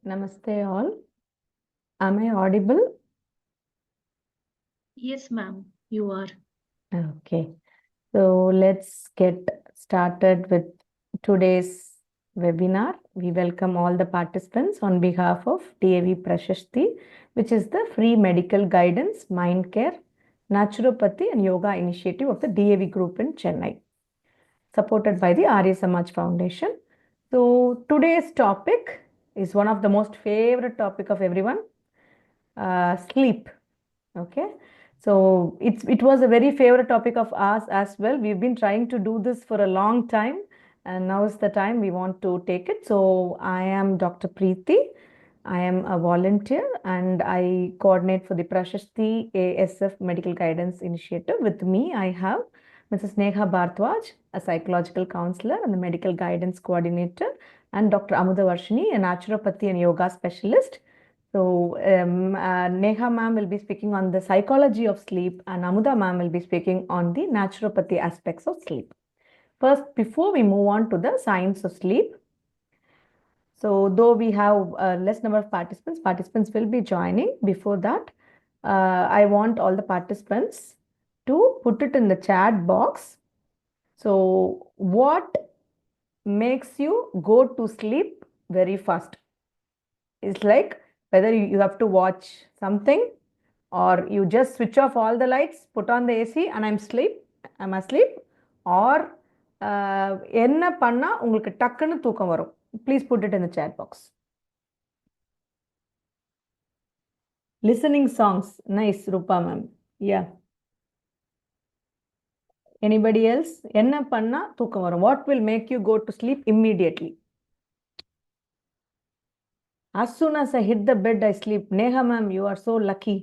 Namaste all. Am I audible? Yes, ma'am, you are. Okay. So let's get started with today's webinar. We welcome all the participants on behalf of DAV Prashasti, which is the free medical guidance, mind care, naturopathy and yoga initiative of the DAV group in Chennai, supported by the Arya Samaj Foundation. So today's topic is one of the most favorite topic of everyone, sleep. Okay, so it was a very favorite topic of ours as well. We've been trying to do this for a long time, and now is the time we want to take it. So I am Dr. Preeti. I am a volunteer and I coordinate for the Prashasti ASF Medical Guidance Initiative. With me, I have Mrs. Neha Bhartwaj, a psychological counselor and the medical guidance coordinator, and Dr. Amuda Varshini, a naturopathy and yoga specialist. So, Neha ma'am will be speaking on the psychology of sleep, and Amuda ma'am will be speaking on the naturopathy aspects of sleep. First, before we move on to the science of sleep, so though we have a less number of participants will be joining. Before that, I want all the participants to put it in the chat box. So, what makes you go to sleep very fast? It's like whether you have to watch something or you just switch off all the lights, put on the AC and I'm asleep, or என்ன பண்ணா உங்களுக்கு டக்குன்னு தூக்கம் வரும்? Please put it in the chat box. Listening songs. Nice, Rupa ma'am. Yeah. Anybody else? என்ன பண்ணா தூக்கம் வரும்? What will make you go to sleep immediately? As soon as I hit the bed, I sleep. Neha ma'am, you are so lucky.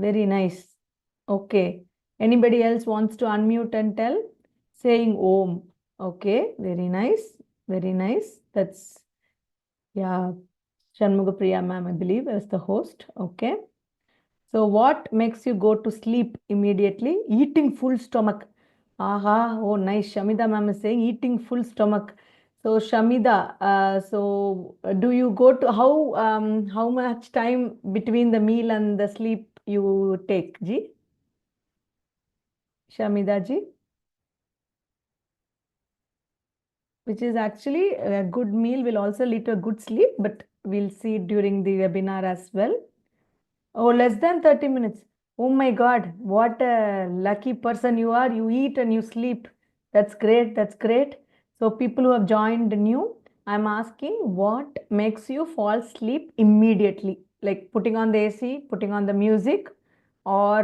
Very nice. Okay. Anybody else wants to unmute and tell? Saying Om. Okay. Very nice. Very nice. That's, yeah, Shanmugapriya ma'am, I believe, as the host. Okay. So what makes you go to sleep immediately? Eating full stomach. Aha. Oh, nice. Shamida ma'am is saying eating full stomach. So Shamida, do you go to how much time between the meal and the sleep you take, Ji? Shamida ji, which is actually a good meal will also lead to a good sleep, but we'll see during the webinar as well. Oh, less than 30 minutes. Oh my God, what a lucky person you are. You eat and you sleep. That's great. That's great. So people who have joined new, I'm asking what makes you fall asleep immediately? Like putting on the AC, putting on the music, or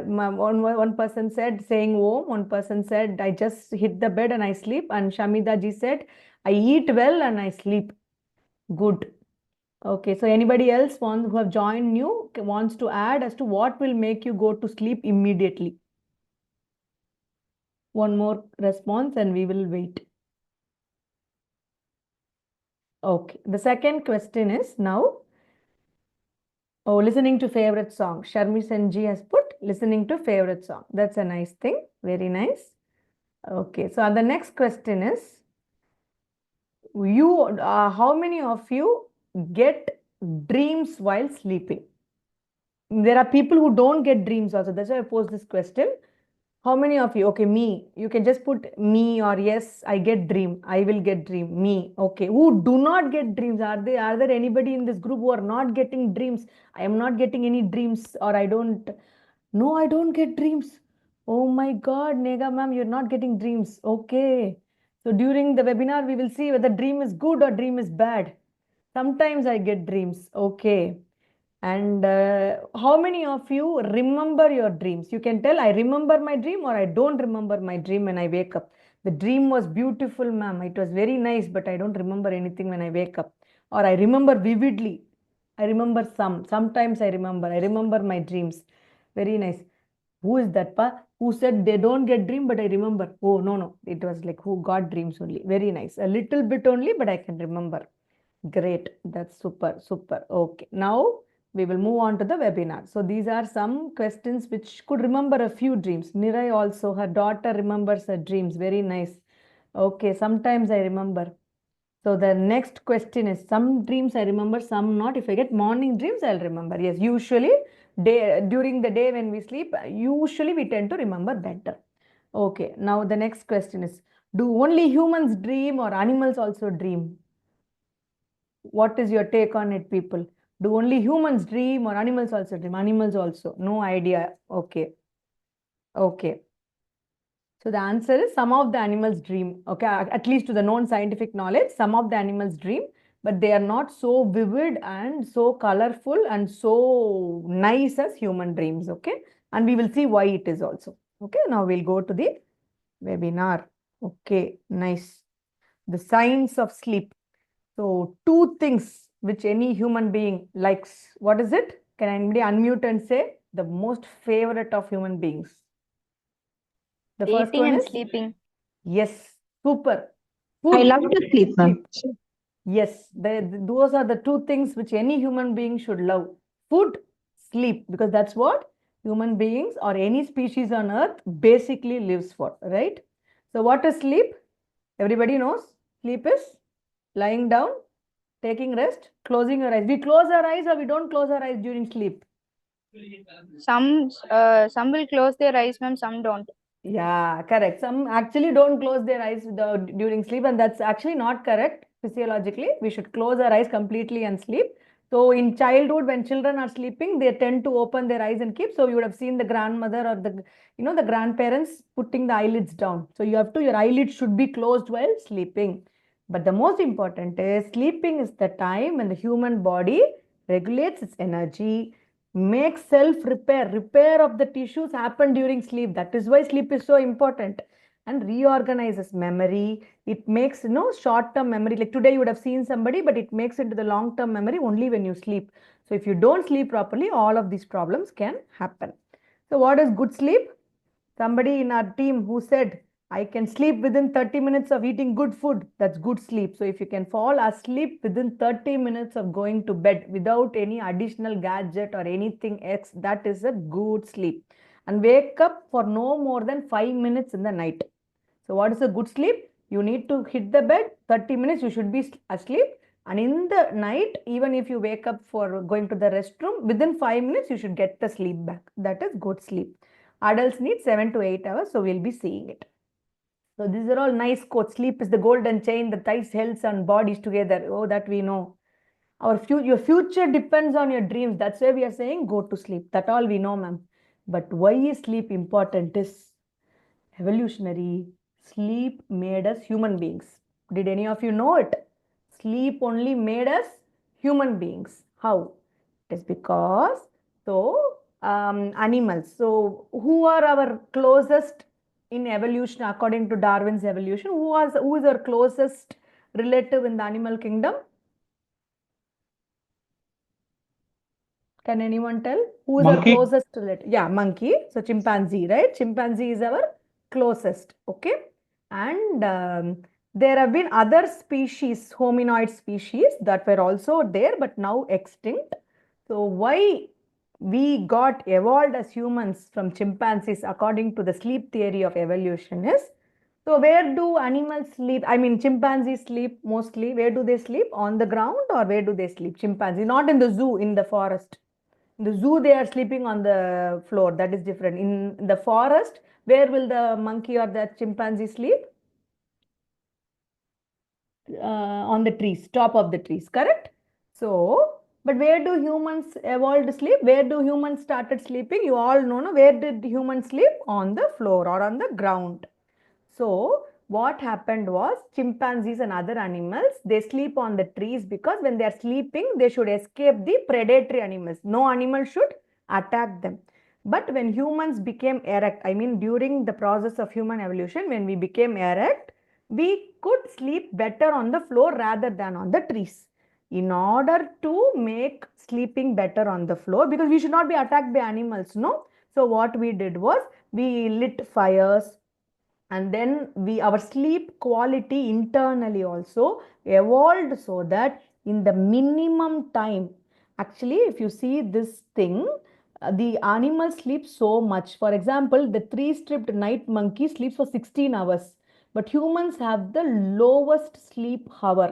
one person said saying Om, one person said I just hit the bed and I sleep, and Shamida ji said I eat well and I sleep. Good. Okay, so anybody else who have joined new wants to add as to what will make you go to sleep immediately? One more response and we will wait. Okay, the second question is now, oh, listening to favorite song. Sharmi Senji has put listening to favorite song. That's a nice thing. Very nice. Okay, so the next question is, how many of you get dreams while sleeping? There are people who don't get dreams also. That's why I posed this question. How many of you? Okay, me. You can just put me or yes, I get dream. I will get dream. Me. Okay. Who do not get dreams? Are there anybody in this group who are not getting dreams? I am not getting any dreams, or I don't. No, I don't get dreams. Oh my God, Nega ma'am, you're not getting dreams. Okay. So during the webinar, we will see whether dream is good or dream is bad. Sometimes I get dreams. Okay. And how many of you remember your dreams? You can tell I remember my dream or I don't remember my dream when I wake up. The dream was beautiful, ma'am. It was very nice, but I don't remember anything when I wake up. Or I remember vividly. I remember some. Sometimes I remember. I remember my dreams. Very nice. Who is that, pa? Who said they don't get dream, but I remember? Oh, no, no. It was like who got dreams only. Very nice. A little bit only, but I can remember. Great. That's super, super. Okay. Now we will move on to the webinar. So these are some questions which could remember a few dreams. Nirai also, her daughter remembers her dreams. Very nice. Okay. Sometimes I remember. So the next question is, some dreams I remember, some not. If I get morning dreams, I'll remember. Yes, usually during the day when we sleep, usually we tend to remember better. Okay, now the next question is, do only humans dream or animals also dream? What is your take on it, people? Do only humans dream or animals also dream? Animals also. No idea. Okay. Okay. So the answer is some of the animals dream. Okay. At least to the known scientific knowledge, some of the animals dream, but they are not so vivid and so colorful and so nice as human dreams. Okay. And we will see why it is also. Okay. Now we'll go to the webinar. Okay. Nice. The science of sleep. So, two things which any human being likes. What is it? Can anybody unmute and say the most favorite of human beings? The first Eating one and is sleeping. yes, super. I Food, love to sleep, ma'am. sleep. Yes, those are the two things which any human being should love. Food, sleep, because that's what human beings or any species on earth basically lives for, right? So, what is sleep? Everybody knows. Sleep is lying down, taking rest, closing your eyes. We close our eyes or we don't close our eyes during sleep. Some will close their eyes, ma'am. Some don't. Yeah, correct. Some actually don't close their eyes during sleep, and that's actually not correct physiologically. We should close our eyes completely and sleep. So in childhood, when children are sleeping, they tend to open their eyes and keep. So you would have seen the grandmother or the grandparents putting the eyelids down. So your eyelids should be closed while sleeping. But the most important is sleeping is the time when the human body regulates its energy, make self repair of the tissues happen during sleep. That is why sleep is so important, and reorganizes memory. It makes short term memory, like today you would have seen somebody, but it makes into the long term memory only when you sleep. So if you don't sleep properly, all of these problems can happen. So what is good sleep? Somebody in our team who said, I can sleep within 30 minutes of eating good food. That's good sleep. So if you can fall asleep within 30 minutes of going to bed without any additional gadget or anything else, that is a good sleep. And wake up for no more than 5 minutes in the night. So what is a good sleep? You need to hit the bed, 30 minutes you should be asleep. And in the night, even if you wake up for going to the restroom, within 5 minutes you should get the sleep back. That is good sleep. Adults need 7 to 8 hours, so we'll be seeing it. So these are all nice quotes. Sleep is the golden chain that ties health and bodies together. Oh, that we know. Your future depends on your dreams. That's why we are saying go to sleep. That all we know, ma'am. But why is sleep important is evolutionary. Sleep made us human beings. Did any of you know it? Sleep only made us human beings. How? It is because animals. So who are our closest in evolution according to Darwin's evolution? Who is our closest relative in the animal kingdom? Can anyone tell? Who is our Monkey. closest relative? Yeah, monkey. So chimpanzee, right? Chimpanzee is our closest. Okay. And there have been other species, hominoid species that were also there but now extinct. So why we got evolved as humans from chimpanzees according to the sleep theory of evolution is, so where do animals sleep? I mean, chimpanzees sleep mostly. Where do they sleep? On the ground, or where do they sleep? Chimpanzee, not in the zoo, in the forest. In the zoo, they are sleeping on the floor. That is different. In the forest, where will the monkey or the chimpanzee sleep? On the trees, top of the trees, correct? So, but where do humans evolved to sleep? Where do humans started sleeping? You all know, no? Where did humans sleep? On the floor or on the ground. So what happened was chimpanzees and other animals, they sleep on the trees because when they are sleeping, they should escape the predatory animals. No animal should attack them. But when humans became erect, I mean during the process of human evolution, when we became erect, we could sleep better on the floor rather than on the trees. In order to make sleeping better on the floor, because we should not be attacked by animals, no? So what we did was we lit fires, and then our sleep quality internally also evolved so that in the minimum time, actually if you see this thing, the animals sleep so much. For example, the three-stripped night monkey sleeps for 16 hours. but humans have the lowest sleep hour.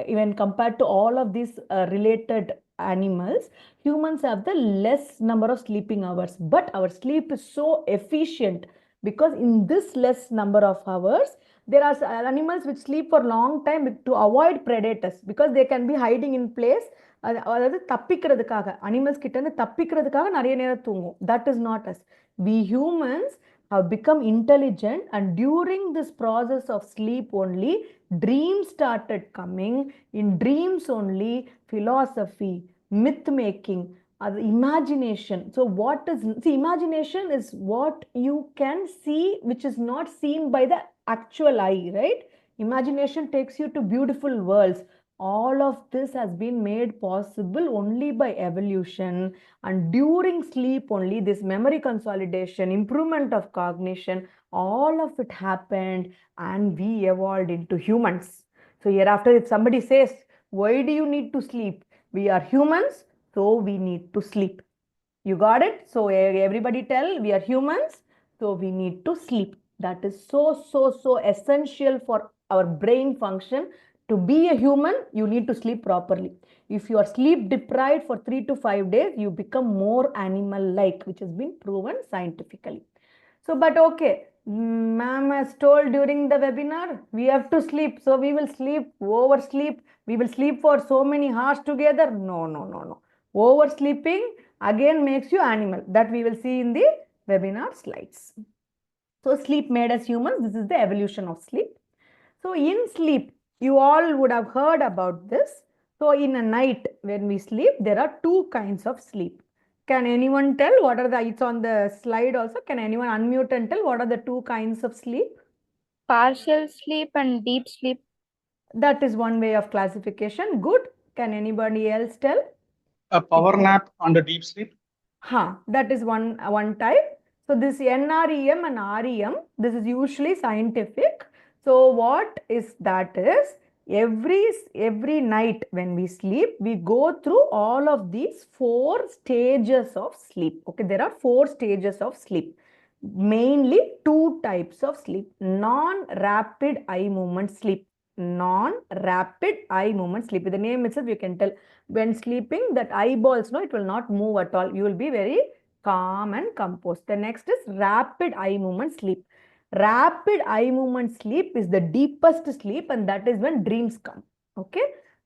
Even compared to all of these related animals, humans have the less number of sleeping hours. But our sleep is so efficient because in this less number of hours, there are animals which sleep for long time to avoid predators because they can be hiding in place. அதாவது தப்பிக்கிறதுக்காக animals கிட்ட இருந்து தப்பிக்கிறதுக்காக நிறைய நேரம் தூங்கும். That is not us. We humans have become intelligent, and during this process of sleep only, dreams started coming. In dreams only, philosophy, myth making, imagination. So what is, see, imagination is what you can see which is not seen by the actual eye, right? Imagination takes you to beautiful worlds. All of this has been made possible only by evolution, and during sleep only this memory consolidation, improvement of cognition, all of it happened, and we evolved into humans. So hereafter, if somebody says, why do you need to sleep? We are humans, so we need to sleep. You got it? So everybody tell, we are humans, so we need to sleep. That is so essential for our brain function. To be a human, you need to sleep properly. If you are sleep deprived for 3 to 5 days, you become more animal-like, which has been proven scientifically. So, but okay, ma'am has told during the webinar, we have to sleep. So we will sleep, oversleep. We will sleep for so many hours together. No. Oversleeping again makes you animal. That we will see in the webinar slides. So sleep made us humans. This is the evolution of sleep. So in sleep, you all would have heard about this. So in a night when we sleep, there are two kinds of sleep. Can anyone tell what are the, it's on the slide also. Can anyone unmute and tell what are the two kinds of sleep? Partial sleep and deep sleep. That is one way of classification. Good. Can anybody else tell? A power nap and a deep sleep. That is one type. So this NREM and REM, this is usually scientific. So what is that is, every night when we sleep, we go through all of these 4 stages of sleep. Okay, there are 4 stages of sleep. Mainly 2 types of sleep. Non-rapid eye movement sleep. Non-rapid eye movement sleep. With the name itself, you can tell when sleeping that eyeballs, no, it will not move at all. You will be very calm and composed. The next is rapid eye movement sleep. Rapid eye movement sleep is the deepest sleep, and that is when dreams come. Okay.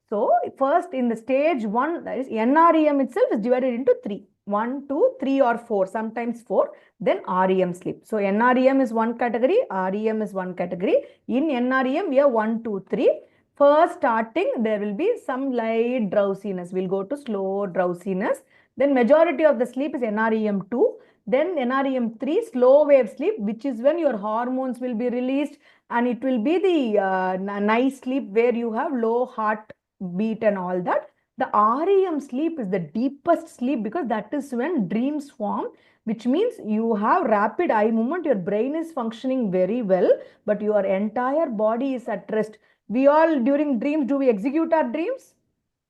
So first in the stage 1, that is NREM itself is divided into 3. 1, 2, 3 or 4, sometimes 4. Then REM sleep. So NREM is one category, REM is one category. In NREM, we have 1, 2, 3. First starting, there will be some light drowsiness. We'll go to slow drowsiness. Then majority of the sleep is NREM 2. Then NREM 3, slow wave sleep, which is when your hormones will be released, and it will be the nice sleep where you have low heart beat and all that. The REM sleep is the deepest sleep because that is when dreams form, which means you have rapid eye movement, your brain is functioning very well, but your entire body is at rest. We all during dreams, do we execute our dreams?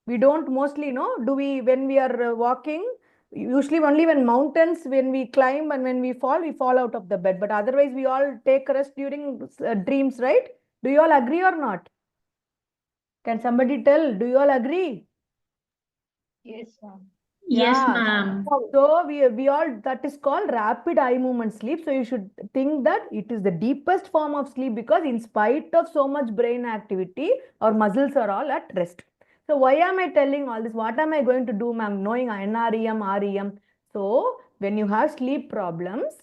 We don't mostly, no? Do we, when we are walking, usually only when mountains, when we climb and when we fall out of the bed. But otherwise, we all take rest during dreams, right? Do you all agree or not? Can somebody tell? Do you all agree? Yes, ma'am. Yes, Yeah. ma'am. So we all, that is called rapid eye movement sleep. So you should think that it is the deepest form of sleep because in spite of so much brain activity, our muscles are all at rest. So why am I telling all this? What am I going to do, ma'am? Knowing NREM, REM. So when you have sleep problems,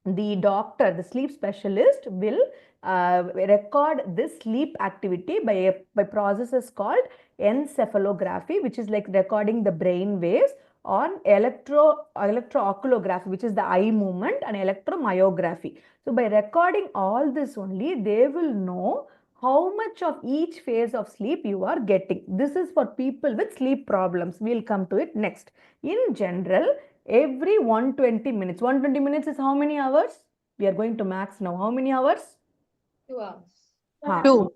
the doctor, the sleep specialist will record this sleep activity by processes called encephalography, which is like recording the brain waves, on electrooculography, which is the eye movement, and electromyography. So by recording all this only, they will know how much of each phase of sleep you are getting. This is for people with sleep problems. We'll come to it next. In general, every 120 minutes. 120 minutes is how many hours? We are going to max now. How many hours? 2 hours. 2.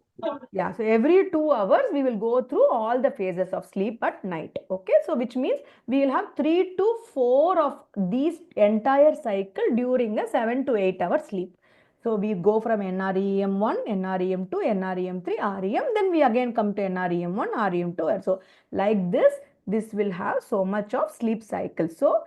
Yeah, so every 2 hours, we will go through all the phases of sleep at night. Okay, so which means we will have 3 to 4 of these entire cycle during a 7 to 8 hour sleep. So we go from NREM1, NREM2, NREM3, REM, then we again come to NREM1, REM2. And so like this will have so much of sleep cycle. So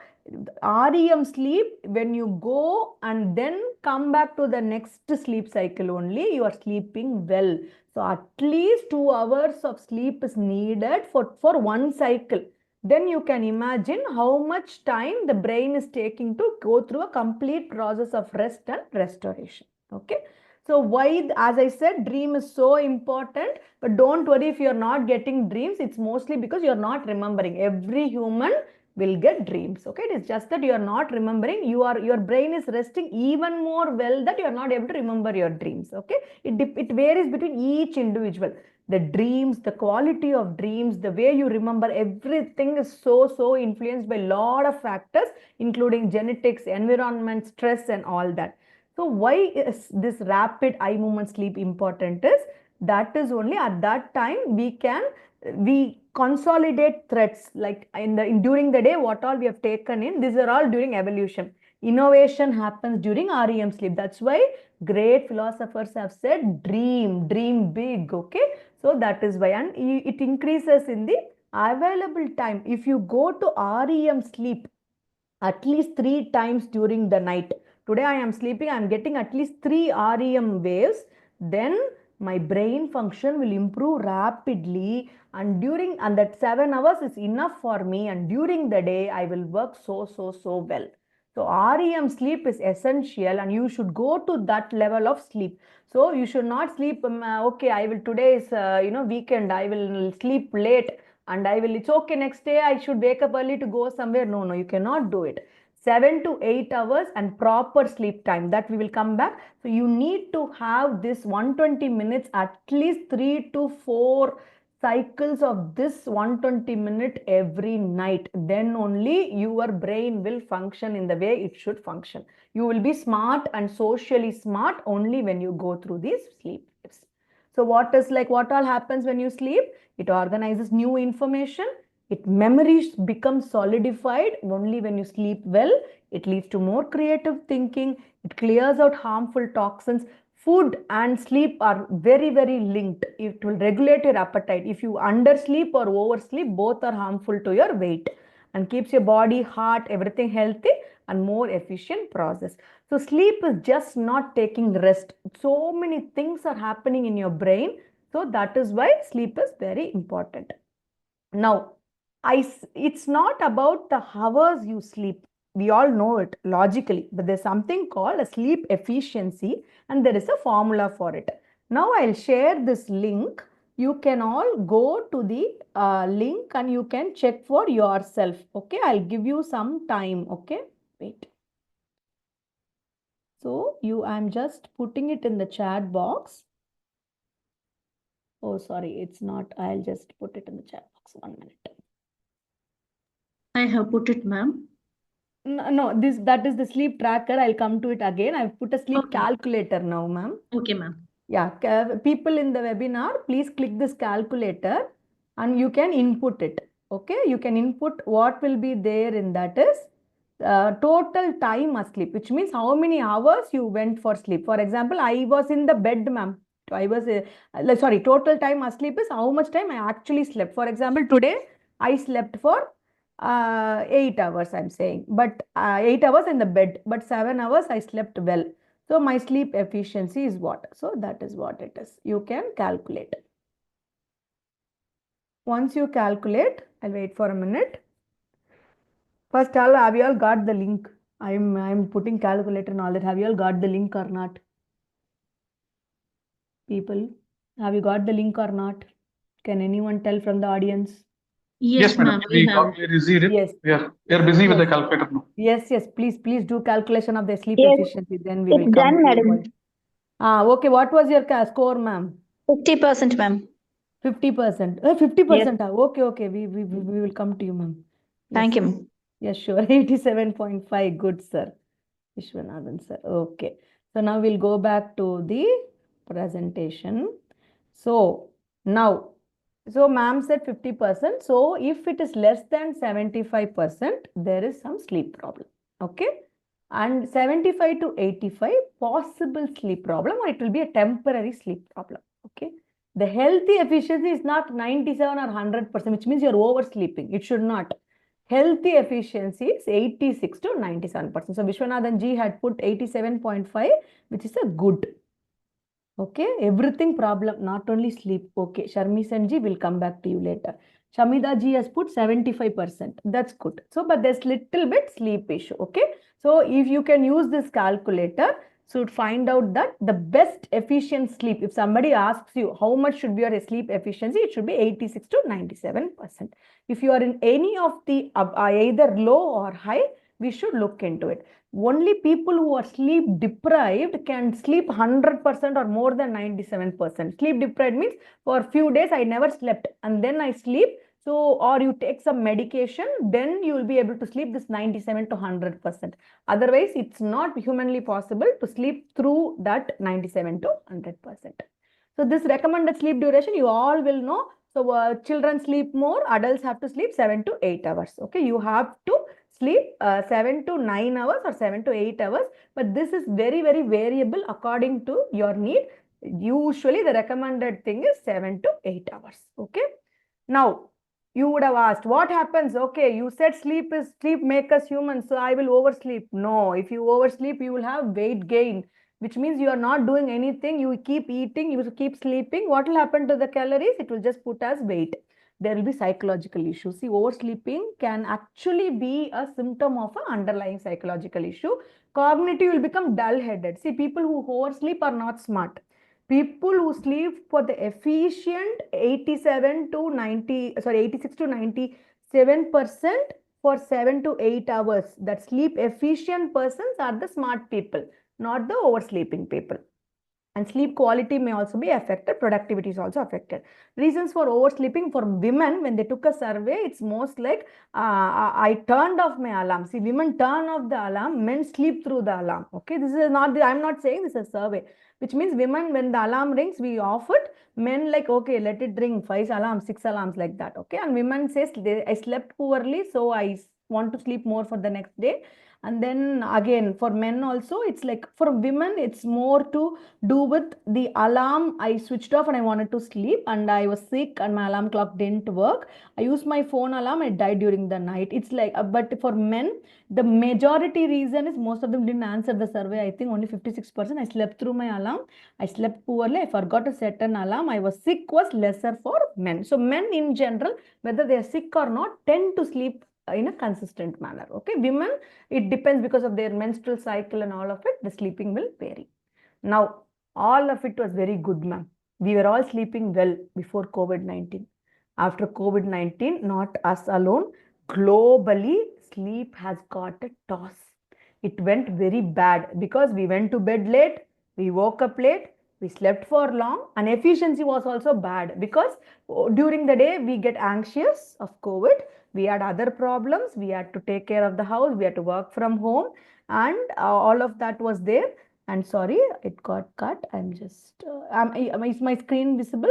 REM sleep, when you go and then come back to the next sleep cycle only, you are sleeping well. So at least 2 hours of sleep is needed for one cycle. Then you can imagine how much time the brain is taking to go through a complete process of rest and restoration. Okay. So why, as I said, dream is so important, but don't worry if you're not getting dreams. It's mostly because you're not remembering. Every human will get dreams. Okay. It is just that you are not remembering. Your brain is resting even more well that you are not able to remember your dreams. Okay. It varies between each individual. The dreams, the quality of dreams, the way you remember, everything is so influenced by a lot of factors, including genetics, environment, stress, and all that. So why is this rapid eye movement sleep important is that is only at that time we consolidate threads, like during the day what all we have taken in, these are all during evolution. Innovation happens during REM sleep. That's why great philosophers have said dream big. Okay. So that is why, and it increases in the available time. If you go to REM sleep at least 3 times during the night, today I am sleeping, I am getting at least 3 REM waves, then my brain function will improve rapidly, and that 7 hours is enough for me, and during the day I will work so well. So REM sleep is essential, and you should go to that level of sleep. So you should not sleep, okay, I will, today is, weekend, I will sleep late and it's okay, next day I should wake up early to go somewhere. No, you cannot do it. 7 to 8 hours and proper sleep time, that we will come back. So you need to have this 120 minutes, at least 3 to 4 cycles of this 120 minute every night. Then only your brain will function in the way it should function. You will be smart and socially smart only when you go through these sleep waves. So what all happens when you sleep? It organizes new information. Memories become solidified only when you sleep well. It leads to more creative thinking. It clears out harmful toxins. Food and sleep are very linked. It will regulate your appetite. If you undersleep or oversleep, both are harmful to your weight, and keeps your body, heart, everything healthy and more efficient process. So sleep is just not taking rest. So many things are happening in your brain. So that is why sleep is very important. Now, it's not about the hours you sleep. We all know it logically, but there's something called a sleep efficiency, and there is a formula for it. Now, I'll share this link. You can all go to the link and you can check for yourself. Okay, I'll give you some time. Okay, wait. So I'm just putting it in the chat box. Oh, sorry, it's not. I'll just put it in the chat box. 1 minute. I have put it, ma'am. No, that is the sleep tracker. I'll come to it again. I've put a sleep calculator now, ma'am. Okay, ma'am. Yeah, people in the webinar, please click this calculator and you can input it. Okay, you can input what will be there in that is total time asleep, which means how many hours you went for sleep. For example, I was in the bed, ma'am. Total time asleep is how much time I actually slept. For example, today I slept for 8 hours, I'm saying, but 8 hours in the bed, but 7 hours I slept well. So my sleep efficiency is what? So that is what it is. You can calculate. Once you calculate, I'll wait for a minute. First, have you all got the link? I'm putting calculator and all that. Have you all got the link or not? People, have you got the link or not? Can anyone tell from the audience? Yes, madam. ma'am. We have. We received it. Yes. We are busy with the calculator now. Yes. Please do calculation of the sleep Yes, efficiency. Then we will it's come done, to madam. it. Okay. What was your score, ma'am? 50%, ma'am. 50%. 50%. Okay. We will come to you, ma'am. Yes. Thank you, ma'am. Yes, sure. 87.5. Good, sir. Vishwanathan, sir. Okay. So now we'll go back to the presentation. So now, ma'am said 50%. So if it is less than 75%, there is some sleep problem. Okay. And 75 to 85, possible sleep problem, or it will be a temporary sleep problem. Okay. The healthy efficiency is not 97 or 100%, which means you're oversleeping. It should not. Healthy efficiency is 86 to 97%. So Vishwanathan ji had put 87.5, which is a good. Okay, everything problem, not only sleep. Okay, Sharmi Senji will come back to you later. Shamida ji has put 75%. That's good. So, but there's little bit sleep issue. Okay, so if you can use this calculator, so find out that the best efficient sleep, if somebody asks you how much should be your sleep efficiency, it should be 86 to 97%. If you are in any of the either low or high, we should look into it. Only people who are sleep deprived can sleep 100% or more than 97%. Sleep deprived means for a few days I never slept and then I sleep. So, or you take some medication, then you will be able to sleep this 97 to 100%. Otherwise, it's not humanly possible to sleep through that 97 to 100%. So, this recommended sleep duration, you all will know. So, children sleep more, adults have to sleep 7 to 8 hours. Okay, you have to sleep 7 to 9 hours or 7 to 8 hours. But this is very, very variable according to your need. Usually, the recommended thing is 7 to 8 hours. Okay. Now, you would have asked, what happens? Okay, you said sleep make us human, so I will oversleep. No, if you oversleep, you will have weight gain, which means you are not doing anything. You keep eating, you keep sleeping. What will happen to the calories? It will just put as weight. There will be psychological issues. See, oversleeping can actually be a symptom of an underlying psychological issue. Cognitive will become dull-headed. See, people who oversleep are not smart. People who sleep for the efficient 86 to 97% for 7 to 8 hours, that sleep efficient persons are the smart people, not the oversleeping people. And sleep quality may also be affected. Productivity is also affected. Reasons for oversleeping for women, when they took a survey, it's most like I turned off my alarm. See, women turn off the alarm, men sleep through the alarm. Okay, this is not I'm not saying this is a survey, which means women, when the alarm rings, we off it. Men like, okay, let it ring, 5 alarms, 6 alarms, like that. Okay, and women says I slept poorly, so I want to sleep more for the next day. And then again, for men also, it's like, for women, it's more to do with the alarm. I switched off and I wanted to sleep and I was sick and my alarm clock didn't work. I used my phone alarm, I died during the night. It's like, but for men, the majority reason is most of them didn't answer the survey. I think only 56%. I slept through my alarm. I slept poorly. I forgot to set an alarm. I was sick was lesser for men. So men in general, whether they are sick or not, tend to sleep in a consistent manner. Okay, women, it depends because of their menstrual cycle and all of it, the sleeping will vary. Now, all of it was very good, ma'am. We were all sleeping well before COVID-19. After COVID-19, not us alone, globally, sleep has got a toss. It went very bad because we went to bed late, we woke up late, we slept for long, and efficiency was also bad because during the day we get anxious of COVID. We had other problems. We had to take care of the house. We had to work from home, and all of that was there. And sorry, it got cut. I'm just, is my screen visible?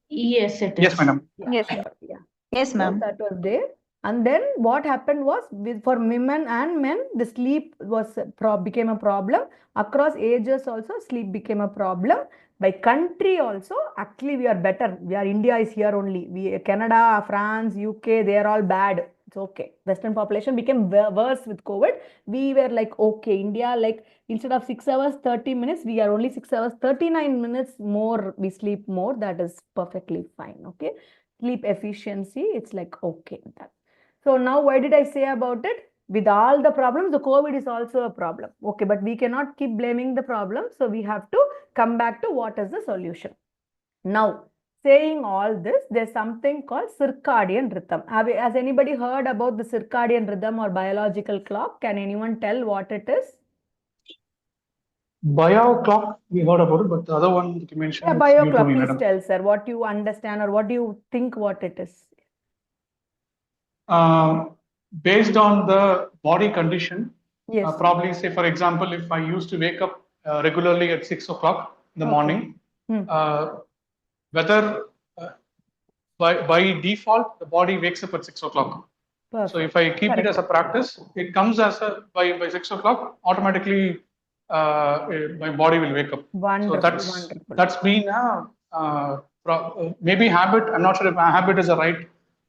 Yes, it Yes, is. madam. Yeah, Yes, sure. Yeah. Yes, So ma'am. that was there. And then what happened was, for women and men, the sleep was became a problem. Across ages also, sleep became a problem. By country also, actually we are better. India is here only. Canada, France, UK, they are all bad. It's okay. Western population became worse with COVID. We were like, okay, India, like instead of 6 hours, 30 minutes, we are only 6 hours, 39 minutes more. We sleep more. That is perfectly fine. Okay. Sleep efficiency, it's like okay with that. So now why did I say about it? With all the problems, the COVID is also a problem. Okay, but we cannot keep blaming the problem. So we have to come back to what is the solution. Now, saying all this, there's something called circadian rhythm. Has anybody heard about the circadian rhythm or biological clock? Can anyone tell what it is? Bio clock, we heard about it, but the other one that you mentioned, Yeah, it's bio new to clock. me, Please madam. tell, sir, what you understand or what do you think what it is? Based on the body condition, Yes. probably say, for example, if I used to wake up regularly at 6 o'clock in the Okay. morning, Hmm. Whether by default the body wakes up at 6 o'clock. So if I keep it as a practice, it comes as a by 6 o'clock automatically. My body will wake up. Wonderful, So wonderful. that's been maybe habit. I'm not sure if habit is the right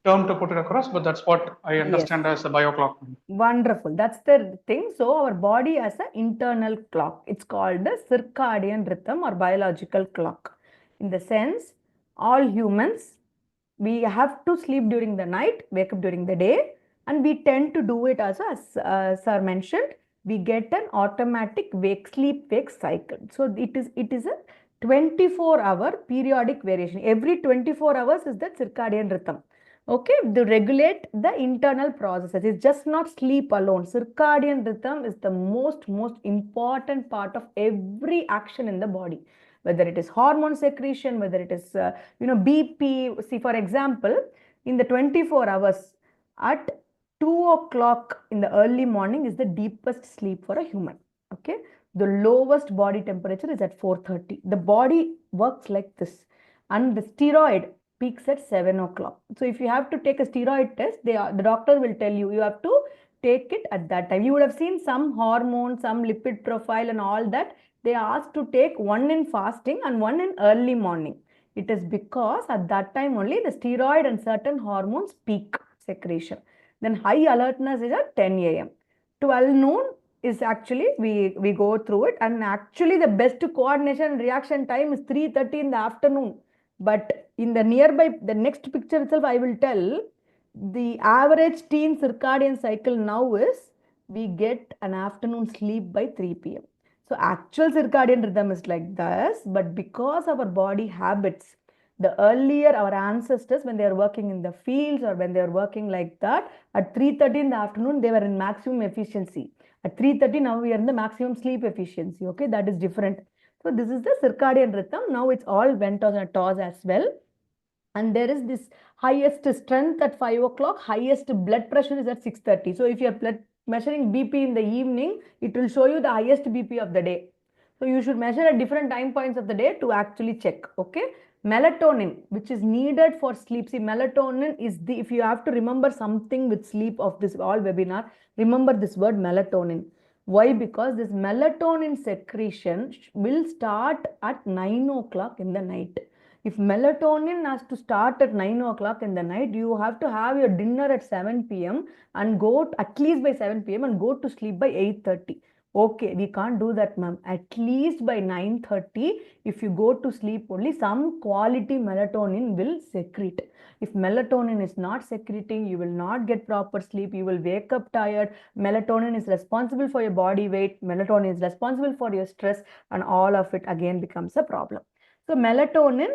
term to put it across, but that's what I understand as a bioclock. Wonderful. That's the thing. So our body has an internal clock. It's called the circadian rhythm or biological clock. In the sense, all humans, we have to sleep during the night, wake up during the day, and we tend to do it as Sir mentioned. We get an automatic sleep wake cycle. So it is a 24-hour periodic variation. Every 24 hours is the circadian rhythm. Okay, to regulate the internal processes. It's just not sleep alone. Circadian rhythm is the most important part of every action in the body, whether it is hormone secretion, whether it is BP. See, for example, in the 24 hours, at 2 o'clock in the early morning is the deepest sleep for a human. Okay, the lowest body temperature is at 4:30. The body works like this, and the steroid peaks at 7 o'clock. So if you have to take a steroid test, the doctor will tell you have to take it at that time. You would have seen some hormones, some lipid profile and all that. They asked to take one in fasting and one in early morning. It is because at that time only the steroid and certain hormones peak secretion. Then high alertness is at 10 a.m. 12 noon is actually, we go through it, and actually the best coordination and reaction time is 3:30 in the afternoon. But in the next picture itself, I will tell the average teen circadian cycle now is we get an afternoon sleep by 3 p.m. So actual circadian rhythm is like this, but because our body habits, the earlier our ancestors, when they are working in the fields or when they are working like that, at 3:30 in the afternoon, they were in maximum efficiency. At 3:30 now we are in the maximum sleep efficiency. Okay, that is different. So this is the circadian rhythm. Now it's all went on a toss as well. And there is this highest strength at 5 o'clock, highest blood pressure is at 6:30. So if you are measuring BP in the evening, it will show you the highest BP of the day. So you should measure at different time points of the day to actually check. Okay. Melatonin, which is needed for sleep. See, melatonin is if you have to remember something with sleep of this all webinar, remember this word melatonin. Why? Because this melatonin secretion will start at 9 o'clock in the night. If melatonin has to start at 9 o'clock in the night, you have to have your dinner at 7 p.m. and go at least by 7 p.m. and go to sleep by 8:30. Okay, we can't do that, ma'am. At least by 9:30, if you go to sleep only, some quality melatonin will secrete. If melatonin is not secreting, you will not get proper sleep. You will wake up tired. Melatonin is responsible for your body weight. Melatonin is responsible for your stress, and all of it again becomes a problem. So melatonin,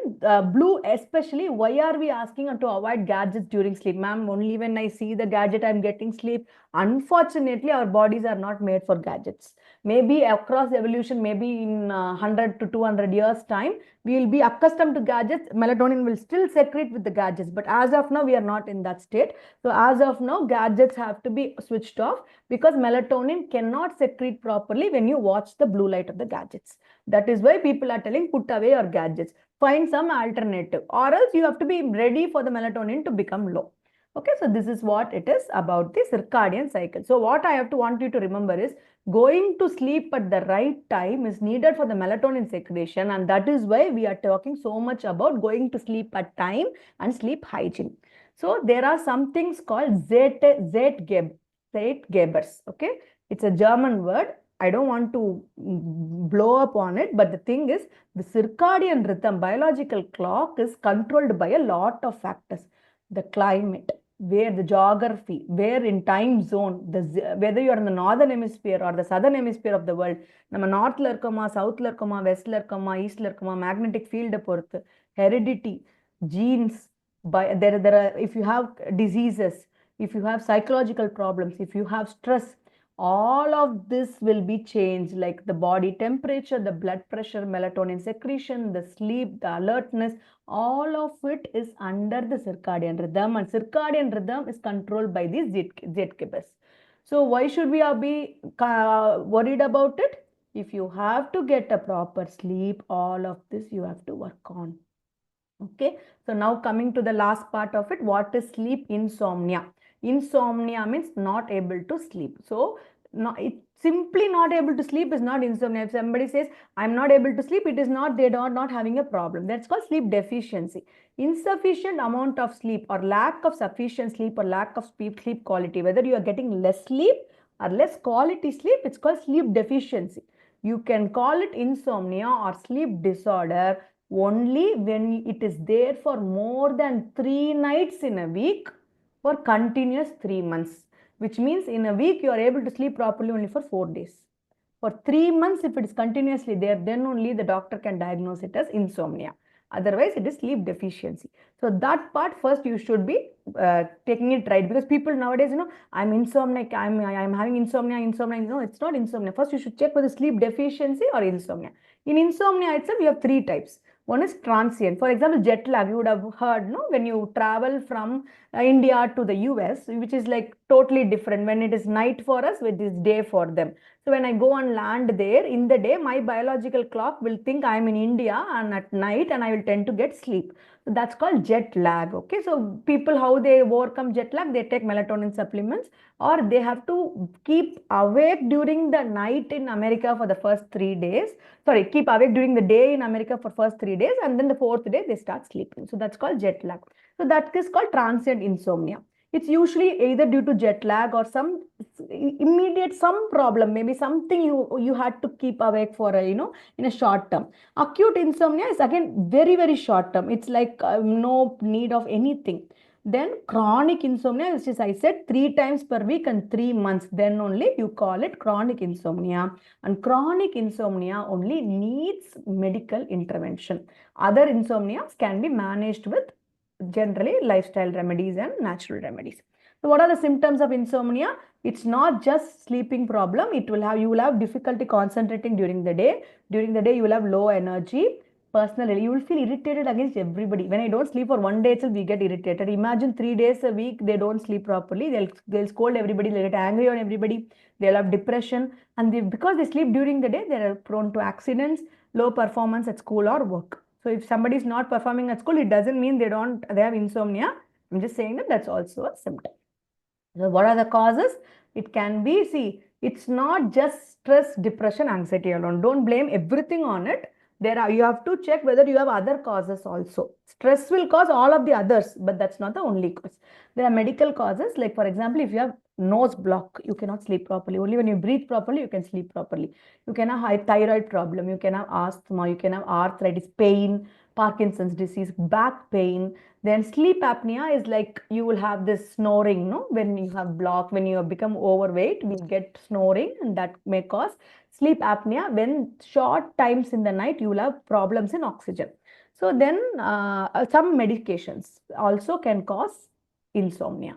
blue especially, why are we asking to avoid gadgets during sleep? Ma'am, only when I see the gadget, I'm getting sleep. Unfortunately, our bodies are not made for gadgets. Maybe across evolution, maybe in 100 to 200 years time, we will be accustomed to gadgets. Melatonin will still secrete with the gadgets. But as of now, we are not in that state. So as of now, gadgets have to be switched off because melatonin cannot secrete properly when you watch the blue light of the gadgets. That is why people are telling put away your gadgets. Find some alternative, or else you have to be ready for the melatonin to become low. Okay, so this is what it is about the circadian cycle. So what I have to want you to remember is going to sleep at the right time is needed for the melatonin secretion, and that is why we are talking so much about going to sleep at time and sleep hygiene. So there are some things called Zeitgebers. Okay, it's a German word. I don't want to blow up on it, but the thing is, the circadian rhythm, biological clock is controlled by a lot of factors. The climate, where the geography, where in time zone, whether you are in the northern hemisphere or the southern hemisphere of the world, நம்ம நார்த்ல இருக்கோமா, சவுத்ல இருக்கோமா, வெஸ்ட்ல இருக்கோமா, ஈஸ்ட்ல இருக்கோமா, magnetic ஃபீல்டை பொறுத்து, heredity, genes, there are, if you have diseases, if you have psychological problems, if you have stress, all of this will be changed, like the body temperature, the blood pressure, melatonin secretion, the sleep, the alertness, all of it is under the circadian rhythm, and circadian rhythm is controlled by these Zeitgebers. So why should we be worried about it? If you have to get a proper sleep, all of this you have to work on. Okay, so now coming to the last part of it, what is sleep insomnia? Insomnia means not able to sleep. So simply not able to sleep is not insomnia. If somebody says I'm not able to sleep, it is not, they are not having a problem. That's called sleep deficiency. Insufficient amount of sleep or lack of sufficient sleep or lack of sleep quality, whether you are getting less sleep or less quality sleep, it's called sleep deficiency. You can call it insomnia or sleep disorder only when it is there for more than 3 nights in a week for continuous 3 months, which means in a week you are able to sleep properly only for 4 days. For 3 months, if it is continuously there, then only the doctor can diagnose it as insomnia. Otherwise, it is sleep deficiency. So that part first you should be taking it right, because people nowadays, I'm insomniac, I'm having insomnia. No, it's not insomnia. First, you should check whether sleep deficiency or insomnia. In insomnia itself, we have 3 types. One is transient. For example, jet lag. You would have heard, no, when you travel from India to the US, which is like totally different. When it is night for us, it is day for them. So when I go on land there, in the day, my biological clock will think I'm in India, and at night, and I will tend to get sleep. So that's called jet lag. Okay, so people, how they overcome jet lag, they take melatonin supplements, or they have to keep awake during the night in America for the first 3 days. Sorry, keep awake during the day in America for first 3 days, and then the 4th day they start sleeping. So that's called jet lag. So that is called transient insomnia. It's usually either due to jet lag or some immediate problem, maybe something you had to keep awake for in a short term. Acute insomnia is again very, very short term. It's like no need of anything. Then chronic insomnia, which is I said 3 times per week and 3 months, then only you call it chronic insomnia. And chronic insomnia only needs medical intervention. Other insomnias can be managed with generally lifestyle remedies and natural remedies. So what are the symptoms of insomnia? It's not just sleeping problem. You will have difficulty concentrating during the day. During the day, you will have low energy. Personally, you will feel irritated against everybody. When I don't sleep for 1 day itself, we get irritated. Imagine 3 days a week, they don't sleep properly. They'll scold everybody. They'll get angry on everybody. They'll have depression. And because they sleep during the day, they are prone to accidents, low performance at school or work. So if somebody is not performing at school, it doesn't mean they have insomnia. I'm just saying that that's also a symptom. So what are the causes? It can be, it's not just stress, depression, anxiety alone. Don't blame everything on it. You have to check whether you have other causes also. Stress will cause all of the others, but that's not the only cause. There are medical causes, like for example, if you have nose block, you cannot sleep properly. Only when you breathe properly, you can sleep properly. You can have high thyroid problem, you can have asthma, you can have arthritis, pain, Parkinson's disease, back pain. Then sleep apnea is like you will have this snoring, no? When you have block, when you have become overweight, we get snoring, and that may cause sleep apnea. When short times in the night, you will have problems in oxygen. So then some medications also can cause insomnia.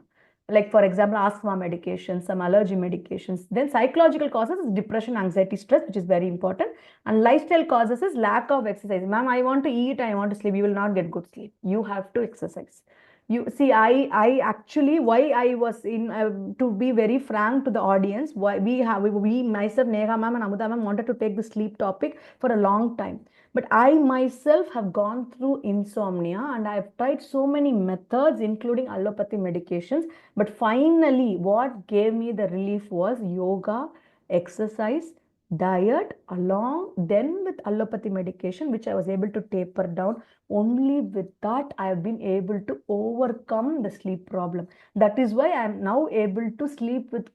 Like for example, asthma medications, some allergy medications. Then psychological causes is depression, anxiety, stress, which is very important. And lifestyle causes is lack of exercise. Ma'am, I want to eat, I want to sleep. You will not get good sleep. You have to exercise. You see, I actually, why I was in, to be very frank to the audience, why we myself, Neha ma'am and Amudha ma'am wanted to take the sleep topic for a long time. But I myself have gone through insomnia, and I've tried so many methods, including allopathy medications. But finally, what gave me the relief was yoga, exercise, diet, then with allopathy medication, which I was able to taper down. Only with that, I have been able to overcome the sleep problem. That is why I am now able to sleep with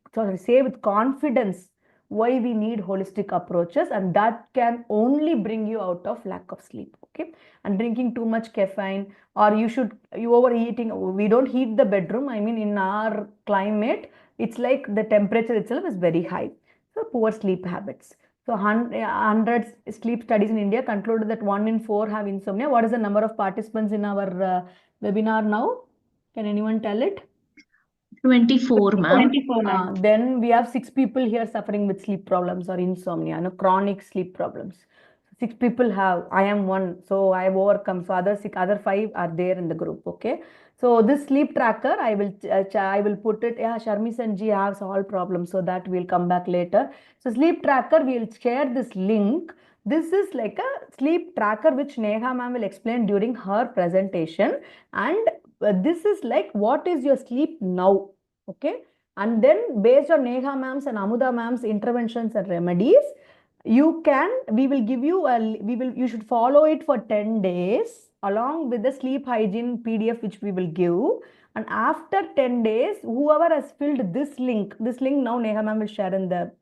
confidence why we need holistic approaches, and that can only bring you out of lack of sleep. Okay, and drinking too much caffeine, or you overeating. We don't heat the bedroom. I mean, in our climate, it's like the temperature itself is very high. So poor sleep habits. So 100 sleep studies in India concluded that 1 in 4 have insomnia. What is the number of participants in our webinar now? Can anyone tell it? 24, ma'am. 24, ma'am. Then we have 6 people here suffering with sleep problems or insomnia, chronic sleep problems. 6 people have. I am one, so I have overcome. So other 5 are there in the group. Okay. So this sleep tracker, I will put it. Yeah, Sharmi Sanji has all problems, so that we'll come back later. So sleep tracker, we'll share this link. This is like a sleep tracker which Neha ma'am will explain during her presentation. And this is like what is your sleep now, okay? And then based on Neha ma'am's and Amuda ma'am's interventions and remedies, we will give you you should follow it for 10 days along with the sleep hygiene PDF which we will give. And after 10 days, whoever has filled this link now Neha ma'am will share in the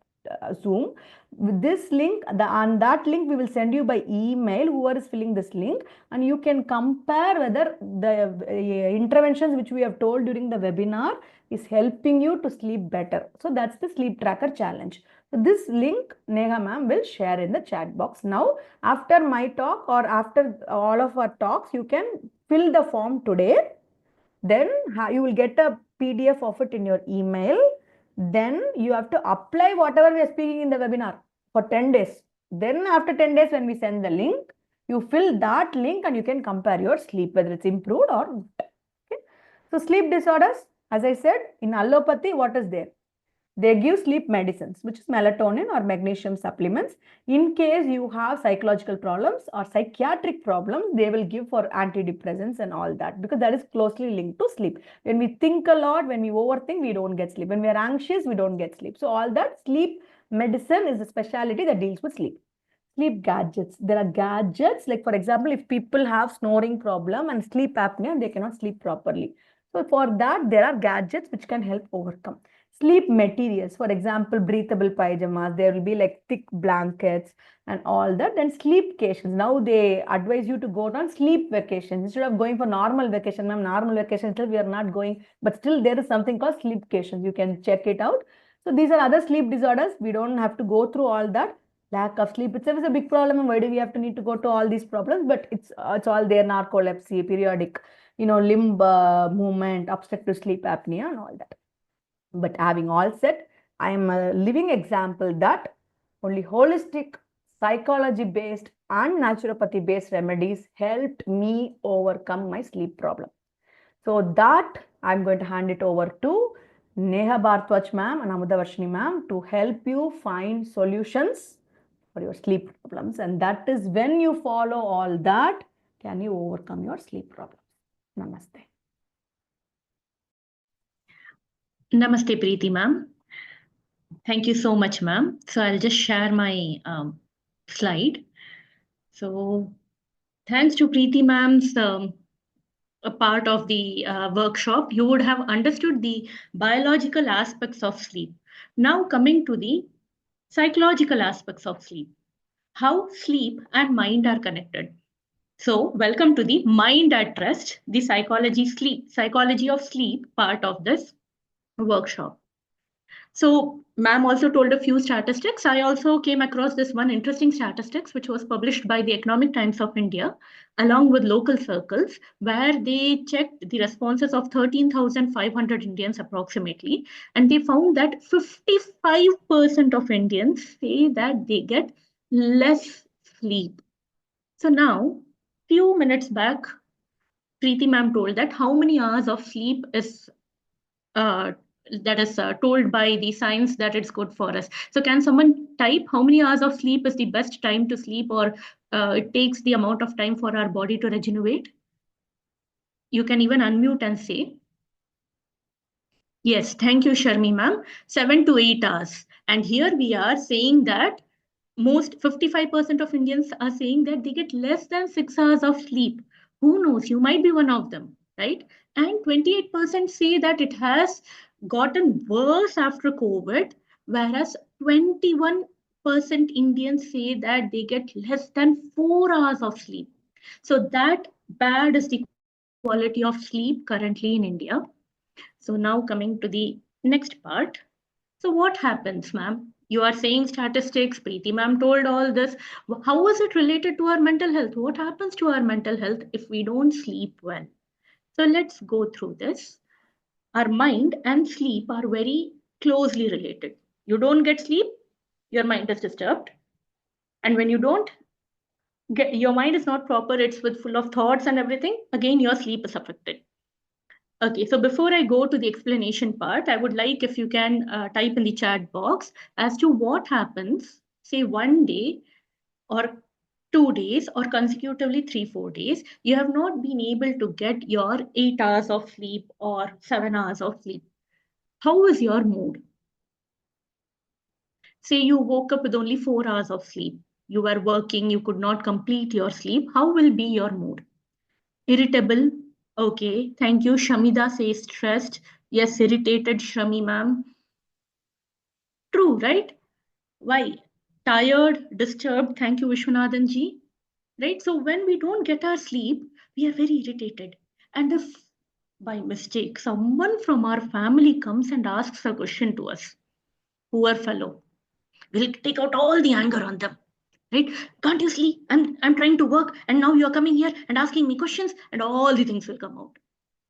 Zoom. With this link, and that link we will send you by email, whoever is filling this link, and you can compare whether the interventions which we have told during the webinar is helping you to sleep better. So that's the sleep tracker challenge. So this link Neha ma'am will share in the chat box. Now, after my talk or after all of our talks, you can fill the form today. Then you will get a PDF of it in your email. Then you have to apply whatever we are speaking in the webinar for 10 days. Then after 10 days, when we send the link, you fill that link and you can compare your sleep, whether it's improved or not. Okay? So sleep disorders, as I said, in allopathy, what is there? They give sleep medicines, which is melatonin or magnesium supplements. In case you have psychological problems or psychiatric problems, they will give for antidepressants and all that, because that is closely linked to sleep. When we think a lot, when we overthink, we don't get sleep. When we are anxious, we don't get sleep. So all that sleep medicine is a specialty that deals with sleep. Sleep gadgets. There are gadgets, like for example, if people have snoring problem and sleep apnea, they cannot sleep properly. So for that, there are gadgets which can help overcome. Sleep materials, for example, breathable pajamas, there will be like thick blankets and all that. Then sleep vacations. Now they advise you to go on sleep vacations instead of going for normal vacation. Ma'am, normal vacation still we are not going, but still there is something called sleep vacations. You can check it out. So these are other sleep disorders. We don't have to go through all that. Lack of sleep itself is a big problem. And why do we have to need to go to all these problems? But it's all there. Narcolepsy, periodic, limb movement, obstructive sleep apnea, and all that. But having all said, I am a living example that only holistic, psychology-based and naturopathy-based remedies helped me overcome my sleep problem. So that I'm going to hand it over to Neha Bhartwaj ma'am and Amuda Varshini ma'am to help you find solutions for your sleep problems. And that is when you follow all that, can you overcome your sleep problems. Namaste. Namaste, Preeti ma'am. Thank you so much, ma'am. So I'll just share my slide. So thanks to Preeti ma'am's a part of the workshop, you would have understood the biological aspects of sleep. Now coming to the psychological aspects of sleep, how sleep and mind are connected. So welcome to the Mind at Rest, the psychology of sleep part of this workshop. So ma'am also told a few statistics. I also came across this one interesting statistics, which was published by the Economic Times of India, along with local circles, where they checked the responses of 13,500 Indians approximately. And they found that 55% of Indians say that they get less sleep. So now, few minutes back, Preeti ma'am told that how many hours of sleep is told by the science that it's good for us. So can someone type how many hours of sleep is the best time to sleep, or it takes the amount of time for our body to regenerate? You can even unmute and say. Yes, thank you, Sharmi ma'am. 7 to 8 hours. And here we are saying that most 55% of Indians are saying that they get less than 6 hours of sleep. Who knows? You might be one of them, right? And 28% say that it has gotten worse after COVID, whereas 21% Indians say that they get less than 4 hours of sleep. So that bad is the quality of sleep currently in India. So now coming to the next part. So what happens, ma'am? You are saying statistics, Preeti ma'am told all this. How is it related to our mental health? What happens to our mental health if we don't sleep well? So let's go through this. Our mind and sleep are very closely related. You don't get sleep, your mind is disturbed. And when you don't get, your mind is not proper, it's with full of thoughts and everything, again, your sleep is affected. Okay, so before I go to the explanation part, I would like if you can type in the chat box as to what happens, say one day, or 2 days or consecutively 3-4 days, you have not been able to get your 8 hours of sleep or 7 hours of sleep, how is your mood? Say you woke up with only 4 hours of sleep, you were working, you could not complete your sleep, how will be your mood? Irritable? Okay, thank you. Shamida says stressed. Yes, irritated, Shami ma'am. True, right? Why? Tired, disturbed. Thank you, Vishwanathan ji. Right? So when we don't get our sleep, we are very irritated. And if by mistake someone from our family comes and asks a question to us, poor fellow, we'll take out all the anger on them. Right? Can't you sleep? I'm trying to work, and now you're coming here and asking me questions, and all the things will come out.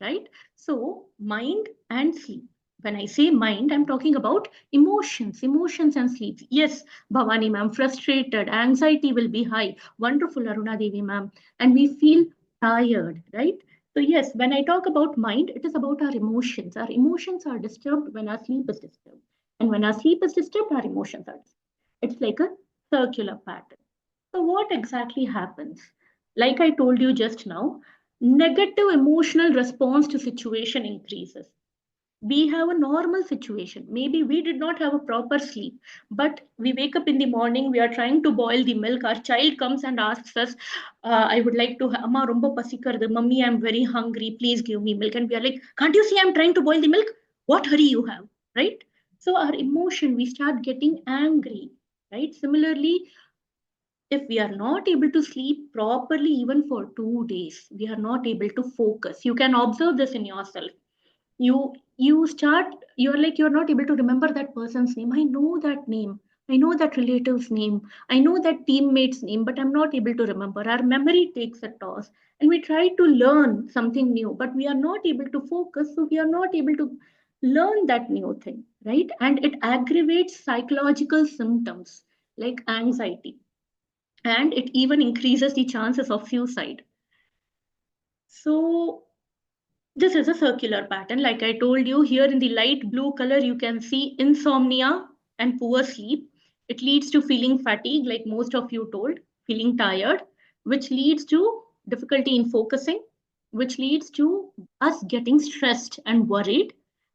Right? So mind and sleep. When I say mind, I'm talking about emotions and sleep. Yes, Bhavani ma'am, frustrated, anxiety will be high. Wonderful, Aruna Devi ma'am. And we feel tired, right? So yes, when I talk about mind, it is about our emotions. Our emotions are disturbed when our sleep is disturbed. And when our sleep is disturbed, our emotions are disturbed. It's like a circular pattern. So what exactly happens? Like I told you just now, negative emotional response to situation increases. We have a normal situation. Maybe we did not have a proper sleep, but we wake up in the morning, we are trying to boil the milk. Our child comes and asks us, I would like to, Amma romba pasikardu, mummy, I'm very hungry, please give me milk. And we are like, can't you see I'm trying to boil the milk? What hurry you have, right? So our emotion, we start getting angry, right? Similarly, if we are not able to sleep properly even for 2 days, we are not able to focus. You can observe this in yourself. You're like, you're not able to remember that person's name. I know that name, I know that relative's name, I know that teammate's name, but I'm not able to remember. Our memory takes a toss, and we try to learn something new, but we are not able to focus, so we are not able to learn that new thing, right? And it aggravates psychological symptoms like anxiety, and it even increases the chances of suicide. So this is a circular pattern. Like I told you, here in the light blue color, you can see insomnia and poor sleep. It leads to feeling fatigue, like most of you told, feeling tired, which leads to difficulty in focusing, which leads to us getting stressed and worried,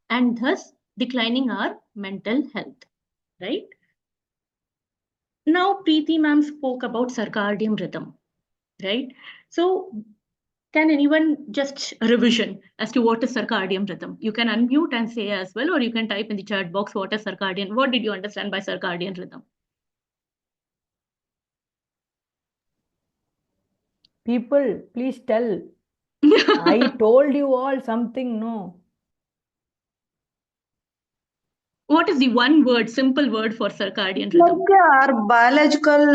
and thus declining our mental health, right? Now, Preeti ma'am spoke about circadian rhythm, right? So can anyone just revision as to what is circadian rhythm? You can unmute and say as well, or you can type in the chat box what is circadian. What did you understand by circadian rhythm? People, please tell. I told you all something, no? What is the one word, simple word for circadian rhythm? Like our biological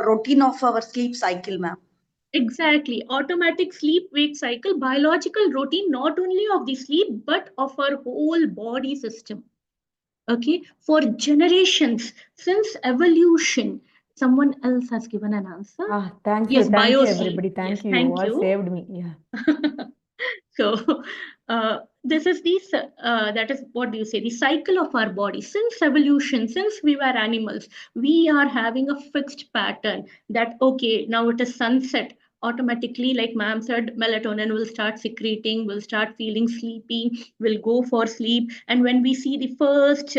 routine of our sleep cycle, ma'am. Exactly. Automatic sleep wake cycle, biological routine, not only of the sleep, but of our whole body system. Okay. For generations, since evolution, someone else has given an answer. Thank Yes, you biosleep. everybody. Yes, Thank you. You thank all you. saved me. Yeah. So this is that is, what do you say, the cycle of our body. Since evolution, since we were animals, we are having a fixed pattern that, okay, now it is sunset. Automatically, like ma'am said, melatonin will start secreting, will start feeling sleepy, will go for sleep. And when we see the first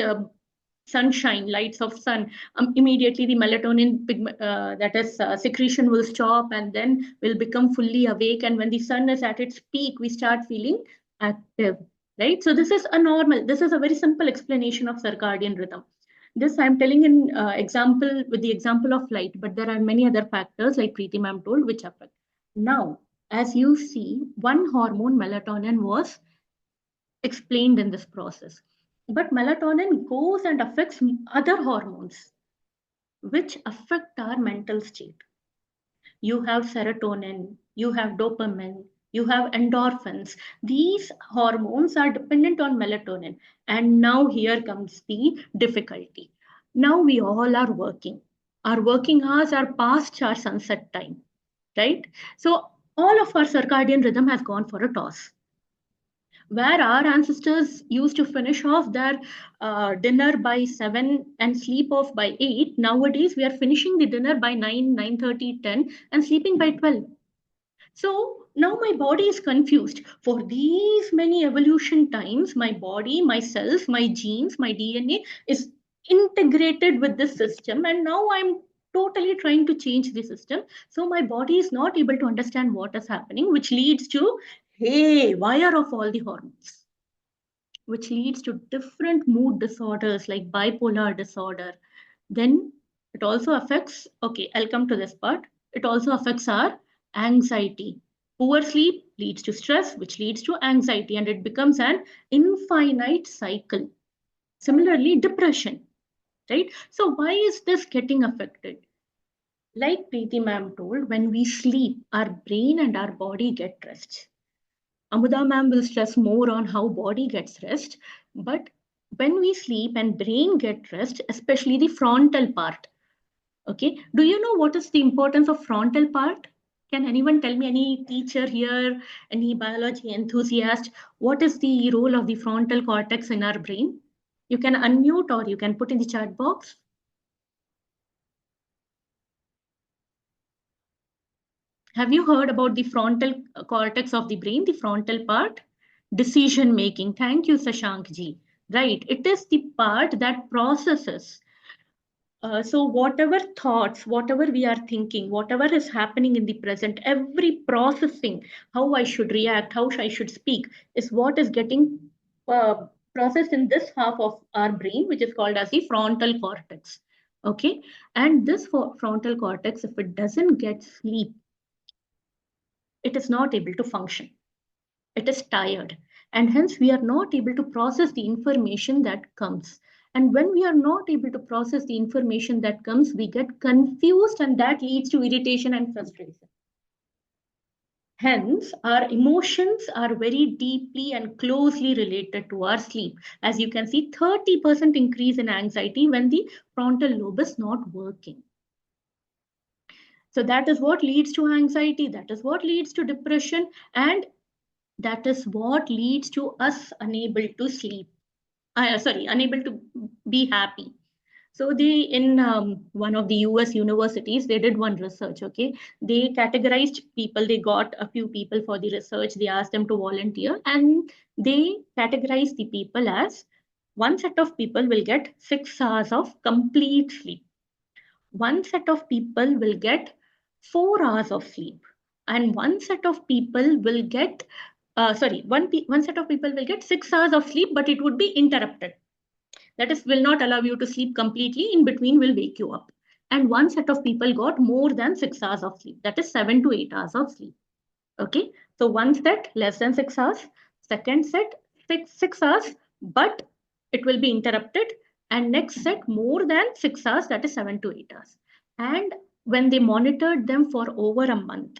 sunshine, lights of sun, immediately the melatonin that is secretion will stop, and then will become fully awake. And when the sun is at its peak, we start feeling active, right? So this is a normal, this is a very simple explanation of circadian rhythm. This I'm telling in example, with the example of light, but there are many other factors, like Preeti ma'am told, which affect. Now, as you see, one hormone, melatonin, was explained in this process. But melatonin goes and affects other hormones, which affect our mental state. You have serotonin, you have dopamine, you have endorphins. These hormones are dependent on melatonin. And now here comes the difficulty. Now we all are working. Our working hours are past our sunset time, right? So all of our circadian rhythm has gone for a toss. where our ancestors used to finish off their dinner by 7 and sleep off by 8. Nowadays, we are finishing the dinner by 9, 9:30, 10 and sleeping by 12. So now my body is confused. For these many evolution times, my body, my cells, my genes, my DNA is integrated with this system. And now I'm totally trying to change the system. So my body is not able to understand what is happening, which leads to haywire of all the hormones, which leads to different mood disorders like bipolar disorder. Then it also affects, okay, I'll come to this part. It also affects our anxiety. Poor sleep leads to stress, which leads to anxiety, and it becomes an infinite cycle. Similarly, depression, right? So why is this getting affected? Like Preeti ma'am told, when we sleep, our brain and our body get rest. Amuda ma'am will stress more on how body gets rest, but when we sleep and brain get rest, especially the frontal part, okay, do you know what is the importance of frontal part? Can anyone tell me, any teacher here, any biology enthusiast, what is the role of the frontal cortex in our brain? You can unmute or you can put in the chat box. Have you heard about the frontal cortex of the brain, the frontal part? Decision making. Thank you, Sashank ji. Right. It is the part that processes. So whatever thoughts, whatever we are thinking, whatever is happening in the present, every processing, how I should react, how I should speak, is what is getting processed in this half of our brain, which is called as the frontal cortex. Okay. And this frontal cortex, if it doesn't get sleep, it is not able to function. It is tired. And hence we are not able to process the information that comes. And when we are not able to process the information that comes, we get confused, and that leads to irritation and frustration. Hence, our emotions are very deeply and closely related to our sleep. As you can see, 30% increase in anxiety when the frontal lobe is not working. So that is what leads to anxiety. That is what leads to depression. And that is what leads to us unable to sleep. Unable to be happy. So they, in one of the US universities, they did one research, okay? They categorized people, they got a few people for the research, they asked them to volunteer, and they categorized the people as, one set of people will get 6 hours of complete sleep. One set of people will get 4 hours of sleep. And one set of people will get, one set of people will get 6 hours of sleep, but it would be interrupted. That is, will not allow you to sleep completely. In between will wake you up. And one set of people got more than 6 hours of sleep. That is 7 to 8 hours of sleep. Okay. So one set less than 6 hours. Second set 6 hours, but it will be interrupted. And next set more than 6 hours. That is 7 to 8 hours. And when they monitored them for over a month,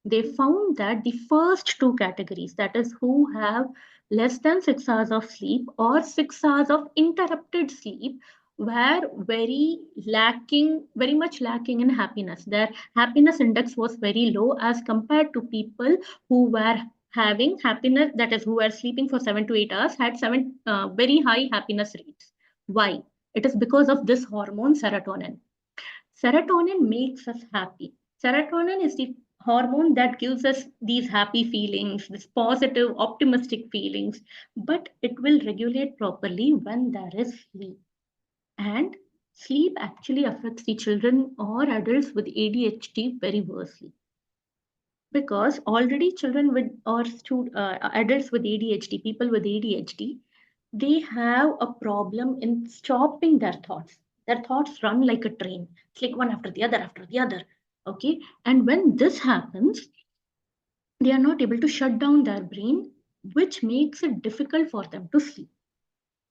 they found that the first two categories, that is, who have less than 6 hours of sleep or 6 hours of interrupted sleep, were very much lacking in happiness. Their happiness index was very low as compared to people who were having happiness, that is, who were sleeping for 7 to 8 hours, had very high happiness rates. Why? It is because of this hormone serotonin. Serotonin makes us happy. Serotonin is the hormone that gives us these happy feelings, this positive, optimistic feelings, but it will regulate properly when there is sleep. And sleep actually affects the children or adults with ADHD very worstly. Because already children with or adults with ADHD, people with ADHD, they have a problem in stopping their thoughts. Their thoughts run like a train. It's like one after the other, after the other. Okay. And when this happens, they are not able to shut down their brain, which makes it difficult for them to sleep.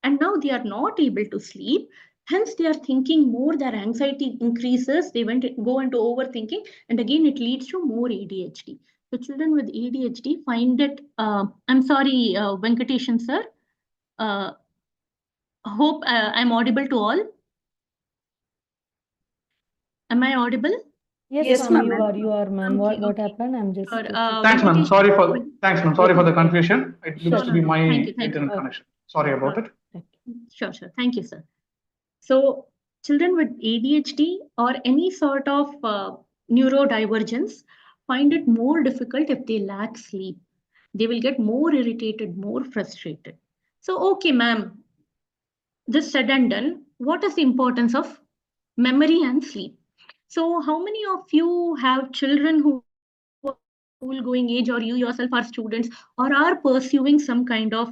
And now they are not able to sleep. Hence, they are thinking more, their anxiety increases, they go into overthinking, and again, it leads to more ADHD. So children with ADHD find it, I'm sorry, Venkateshan sir, hope I'm audible to all. Am I audible? Yes, Yes, ma'am, ma'am. you are, ma'am. Okay, What okay. happened? I'm just Sure. checking. Thanks, ma'am. Venkatesh, Thanks, ma'am. Sorry for the confusion. It Sure, looks to be sure. my Thank you, thank you. internet Okay. connection. Sorry about it. Thank you. Sure, sure. Thank you, sir. So, children with ADHD or any sort of neurodivergence find it more difficult if they lack sleep. They will get more irritated, more frustrated. So, okay, ma'am, this said and done, what is the importance of memory and sleep? So, how many of you have children who are school going age, or you yourself are students or are pursuing some kind of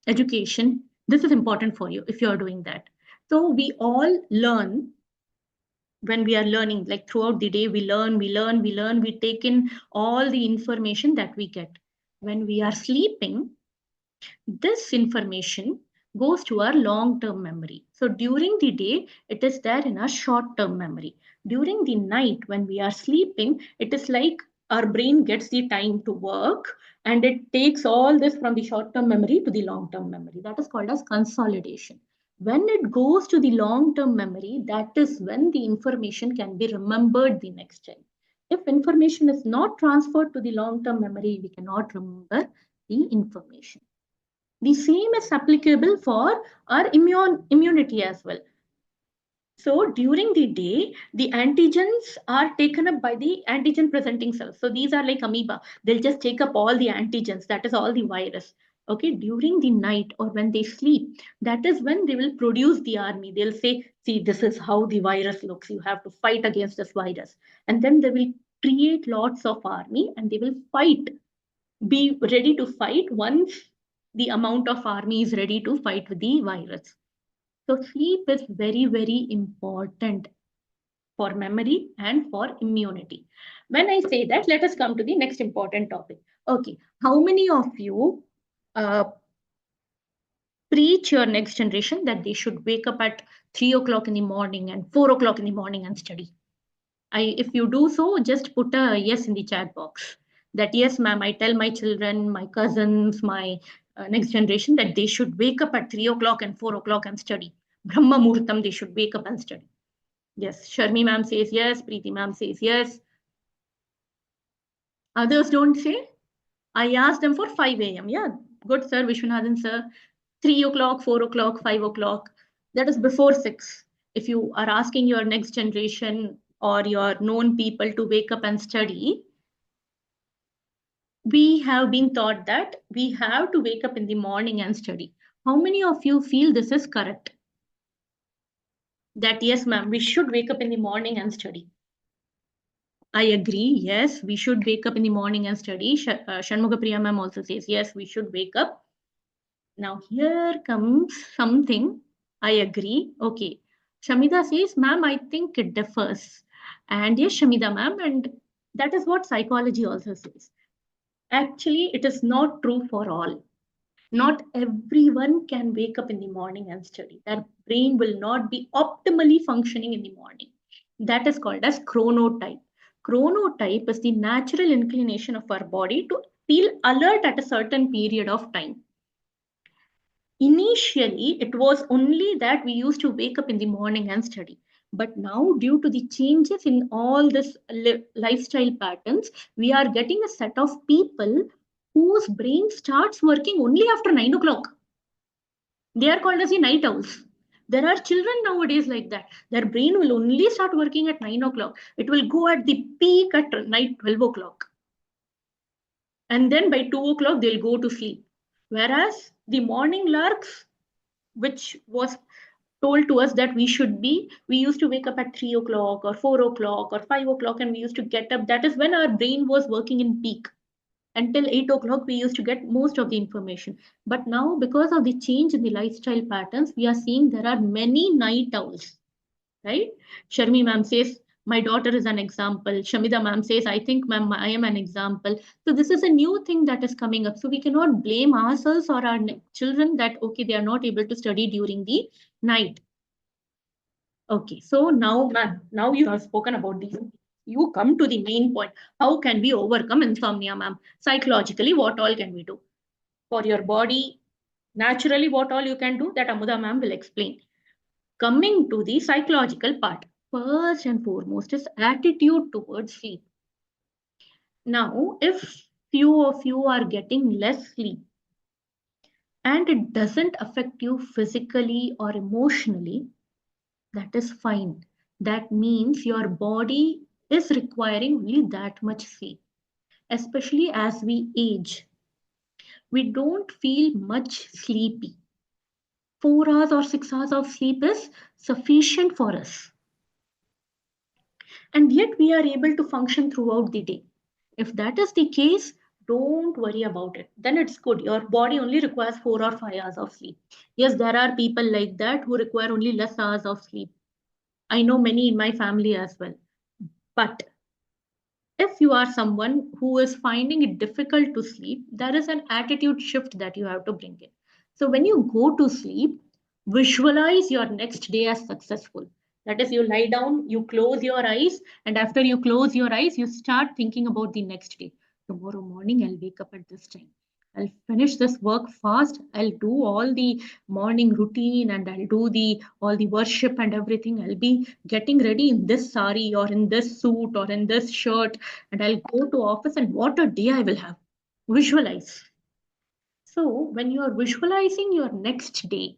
education? This is important for you if you are doing that. So, we all learn when we are learning, like throughout the day, we learn, we take in all the information that we get. When we are sleeping, this information goes to our long-term memory. So during the day, it is there in our short-term memory. During the night, when we are sleeping, it is like our brain gets the time to work and it takes all this from the short-term memory to the long-term memory. That is called as consolidation. When it goes to the long-term memory, that is when the information can be remembered the next time. If information is not transferred to the long-term memory, we cannot remember the information. The same is applicable for our immunity as well. So during the day, the antigens are taken up by the antigen presenting cells. So these are like amoeba. They'll just take up all the antigens. That is all the virus. Okay, during the night or when they sleep, that is when they will produce the army. They'll say, see, this is how the virus looks. You have to fight against this virus. And then they will create lots of army and they will fight, be ready to fight once the amount of army is ready to fight with the virus. So sleep is very, very important for memory and for immunity. When I say that, let us come to the next important topic. Okay, how many of you preach your next generation that they should wake up at 3 o'clock in the morning and 4 o'clock in the morning and study? If you do so, just put a yes in the chat box. That yes, ma'am, I tell my children, my cousins, my next generation that they should wake up at 3 o'clock and 4 o'clock and study. Brahma Muhurtam, they should wake up and study. Yes, Sharmi ma'am says yes, Preeti ma'am says yes. Others don't say. I asked them for 5 a.m. Yeah, good sir, Vishwanathan sir. 3 o'clock, 4 o'clock, 5 o'clock. That is before 6. If you are asking your next generation or your known people to wake up and study, we have been taught that we have to wake up in the morning and study. How many of you feel this is correct? That yes, ma'am, we should wake up in the morning and study. I agree. Yes, we should wake up in the morning and study. Shanmugapriya ma'am also says, yes, we should wake up. Now here comes something. I agree. Okay. Shamida says, ma'am, I think it differs. And yes, Shamida ma'am, and that is what psychology also says. Actually, it is not true for all. Not everyone can wake up in the morning and study. Their brain will not be optimally functioning in the morning. That is called as chronotype. Chronotype is the natural inclination of our body to feel alert at a certain period of time. Initially, it was only that we used to wake up in the morning and study. But now, due to the changes in all this lifestyle patterns, we are getting a set of people whose brain starts working only after 9 o'clock. They are called as the night owls. There are children nowadays like that. Their brain will only start working at 9 o'clock. It will go at the peak at night 12 o'clock. And then by 2 o'clock, they'll go to sleep. Whereas the morning larks, which was told to us that we used to wake up at 3 o'clock or 4 o'clock or 5 o'clock and we used to get up. That is when our brain was working in peak. Until 8 o'clock, we used to get most of the information. But now, because of the change in the lifestyle patterns, we are seeing there are many night owls, right? Sharmi ma'am says, my daughter is an example. Shamida ma'am says, I think ma'am, I am an example. So this is a new thing that is coming up. So we cannot blame ourselves or our children that, okay, they are not able to study during the night. Okay, so now, ma'am, now you have spoken about these. You come to the main point. How can we overcome insomnia, ma'am? Psychologically, what all can we do? For your body, naturally, what all you can do, that Amuda ma'am will explain. Coming to the psychological part. first and foremost is attitude towards sleep. Now, if few of you are getting less sleep and it doesn't affect you physically or emotionally, that is fine. That means your body is requiring only that much sleep, especially as we age. We don't feel much sleepy. 4 hours or 6 hours of sleep is sufficient for us. And yet we are able to function throughout the day. If that is the case, don't worry about it. Then it's good. Your body only requires 4 or 5 hours of sleep. Yes, there are people like that who require only less hours of sleep. I know many in my family as well. But if you are someone who is finding it difficult to sleep, there is an attitude shift that you have to bring in. So when you go to sleep, visualize your next day as successful. That is, you lie down, you close your eyes, and after you close your eyes, you start thinking about the next day. Tomorrow morning, I'll wake up at this time. I'll finish this work fast. I'll do all the morning routine and I'll do the all the worship and everything. I'll be getting ready in this sari or in this suit or in this shirt, and I'll go to office, and what a day I will have. Visualize. So when you are visualizing your next day,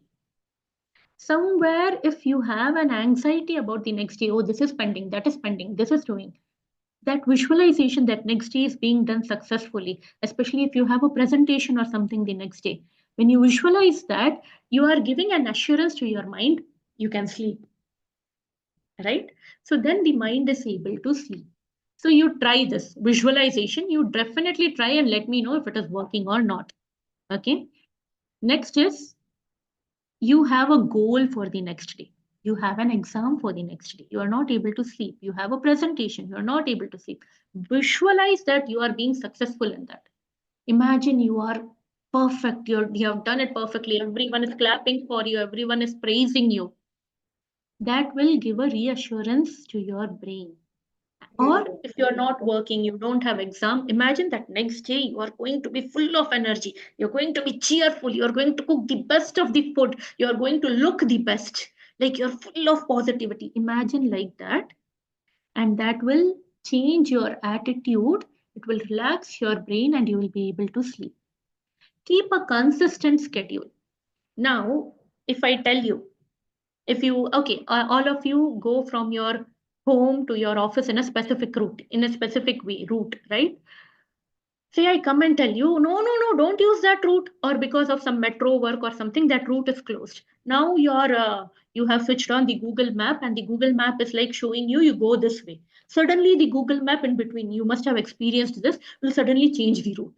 somewhere if you have an anxiety about the next day, oh, this is pending, that is pending, this is doing, that visualization that next day is being done successfully, especially if you have a presentation or something the next day. When you visualize that, you are giving an assurance to your mind, you can sleep, right? So then the mind is able to sleep. So you try this visualization, you definitely try and let me know if it is working or not. Okay. Next is you have a goal for the next day. You have an exam for the next day. You are not able to sleep. You have a presentation. You are not able to sleep. Visualize that you are being successful in that. Imagine you are perfect. You have done it perfectly. Everyone is clapping for you. Everyone is praising you. That will give a reassurance to your brain. Or if you're not working, you don't have exam, imagine that next day you are going to be full of energy. You're going to be cheerful. You're going to cook the best of the food. You're going to look the best. Like you're full of positivity. Imagine like that. And that will change your attitude. It will relax your brain and you will be able to sleep. Keep a consistent schedule. Now, if I tell you, if you, okay, all of you go from your home to your office in a specific route, in a specific way, route, right? Say I come and tell you, no, no, no, don't use that route, or because of some metro work or something, that route is closed. Now you have switched on the Google map and the Google map is like showing you, you go this way. Suddenly the Google map in between, you must have experienced this, will suddenly change the route.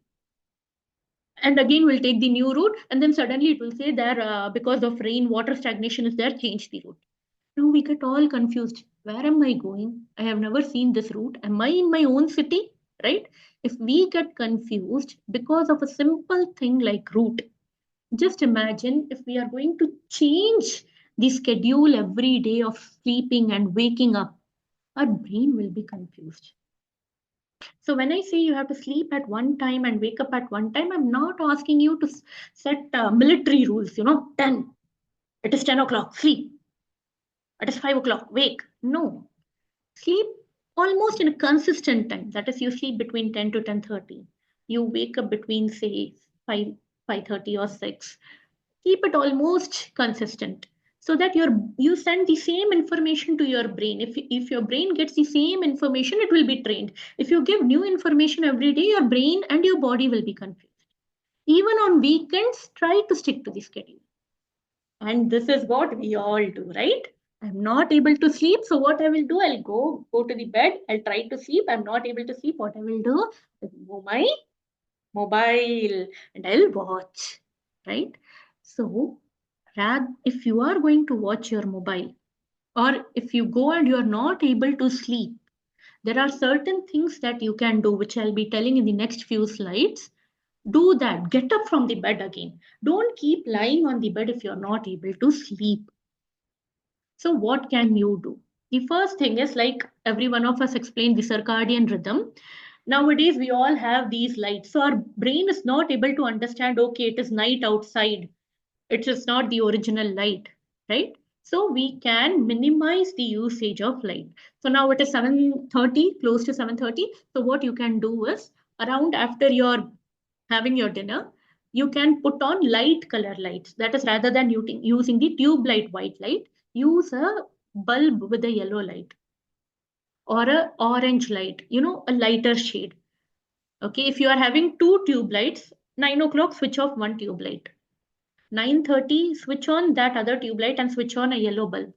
And again, we'll take the new route, and then suddenly it will say there, because of rain, water stagnation is there, change the route. Now we get all confused. Where am I going? I have never seen this route. Am I in my own city? Right? If we get confused because of a simple thing like route, just imagine if we are going to change the schedule every day of sleeping and waking up, our brain will be confused. So when I say you have to sleep at one time and wake up at one time, I'm not asking you to set military rules, 10. It is 10 o'clock, sleep. It is 5 o'clock, wake. No. Sleep almost in a consistent time. That is, you sleep between 10 to 10:30. You wake up between, say, 5, 5:30 or 6. Keep it almost consistent so that you send the same information to your brain. If your brain gets the same information, it will be trained. If you give new information every day, your brain and your body will be confused. Even on weekends, try to stick to the schedule. And this is what we all do, right? I'm not able to sleep. So what I will do, I'll go to the bed. I'll try to sleep. I'm not able to sleep. What I will do is go my mobile and I'll watch, right? So if you are going to watch your mobile, or if you go and you are not able to sleep, there are certain things that you can do, which I'll be telling in the next few slides. Do that. Get up from the bed again. Don't keep lying on the bed if you're not able to sleep. So what can you do? The first thing is, like every one of us explained, the circadian rhythm. Nowadays, we all have these lights. So our brain is not able to understand, okay, it is night outside. It is not the original light, right? So we can minimize the usage of light. So now it is 7:30, close to 7:30. So what you can do is around after you're having your dinner, you can put on light color lights. That is, rather than using the tube light white light, use a bulb with a yellow light or a orange light, a lighter shade. Okay, if you are having two tube lights, 9 o'clock, switch off one tube light. 9:30, switch on that other tube light and switch on a yellow bulb.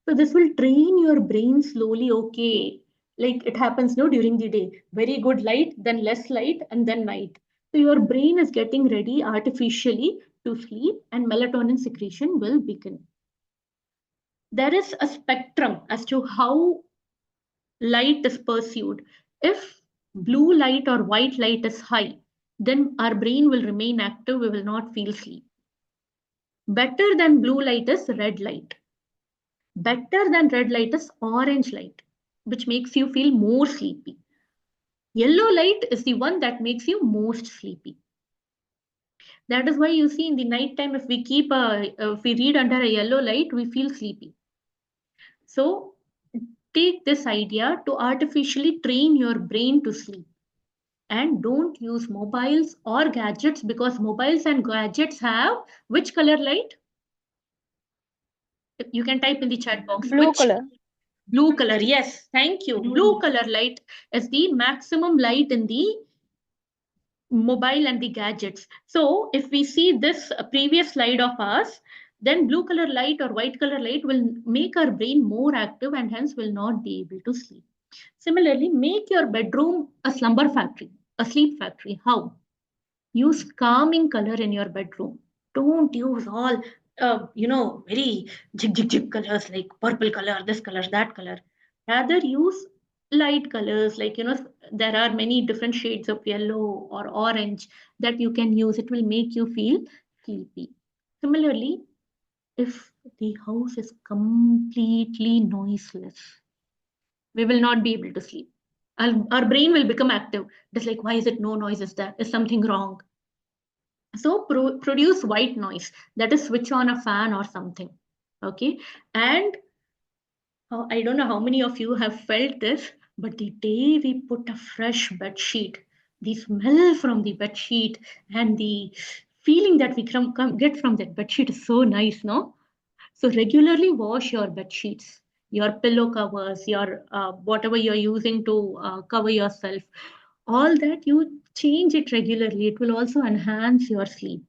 So this will train your brain slowly, okay. Like it happens no during the day. Very good light, then less light, and then night. So your brain is getting ready artificially to sleep and melatonin secretion will begin. There is a spectrum as to how light is pursued. If blue light or white light is high, then our brain will remain active, we will not feel sleep. Better than blue light is red light. Better than red light is orange light, which makes you feel more sleepy. Yellow light is the one that makes you most sleepy. That is why you see in the night time, if we read under a yellow light, we feel sleepy. So take this idea to artificially train your brain to sleep. And don't use mobiles or gadgets, because mobiles and gadgets have which color light? You can type in the chat box. Blue Which color. blue color? Yes, thank you. Blue color light is the maximum light in the mobile and the gadgets. So if we see this previous slide of ours, then blue color light or white color light will make our brain more active and hence will not be able to sleep. Similarly, make your bedroom a slumber factory, a sleep factory. How? Use calming color in your bedroom. Don't use all, very jig colors like purple color, this color, that color. Rather use light colors like, there are many different shades of yellow or orange that you can use. It will make you feel sleepy. Similarly, if the house is completely noiseless, we will not be able to sleep. Our brain will become active. It's like, why is it no noise? Is something wrong? So produce white noise, that is switch on a fan or something. Okay. And I don't know how many of you have felt this, but the day we put a fresh bed sheet, the smell from the bed sheet and the feeling that we get from that bed sheet is so nice, no? So regularly wash your bed sheets, your pillow covers, your whatever you're using to cover yourself. All that you change it regularly. It will also enhance your sleep.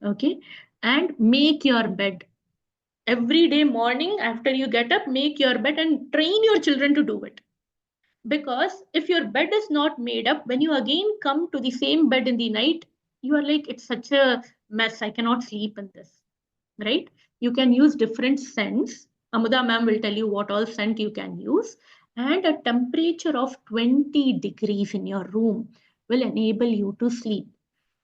Okay, and make your bed every day morning after you get up. Make your bed and train your children to do it, because if your bed is not made up, when you again come to the same bed in the night, you are like, it's such a mess, I cannot sleep in this, right? You can use different scents. Amuda ma'am will tell you what all scent you can use, and a temperature of 20 degrees in your room will enable you to sleep.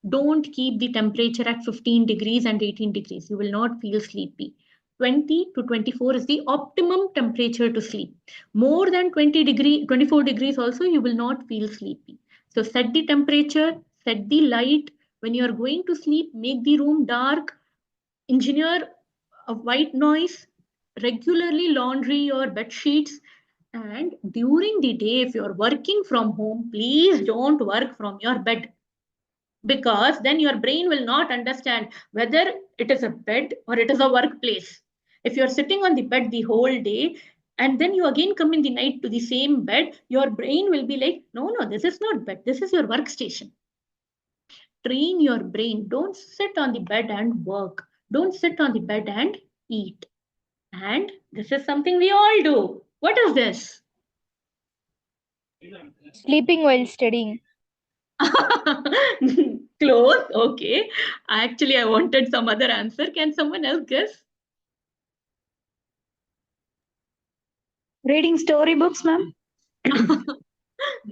Don't keep the temperature at 15 degrees and 18 degrees. You will not feel sleepy. 20 to 24 is the optimum temperature to sleep. More than 24 degrees also, you will not feel sleepy. So set the temperature, set the light. When you are going to sleep, make the room dark, engineer a white noise, regularly laundry your bed sheets. And during the day, if you're working from home, please don't work from your bed, because then your brain will not understand whether it is a bed or it is a workplace. If you're sitting on the bed the whole day and then you again come in the night to the same bed, your brain will be like, no, no, this is not bed, this is your workstation. Train your brain. Don't sit on the bed and work. Don't sit on the bed and eat. And this is something we all do. What is this? Sleeping while studying. Close. Okay. Actually, I wanted some other answer. Can someone else guess? Reading storybooks, ma'am.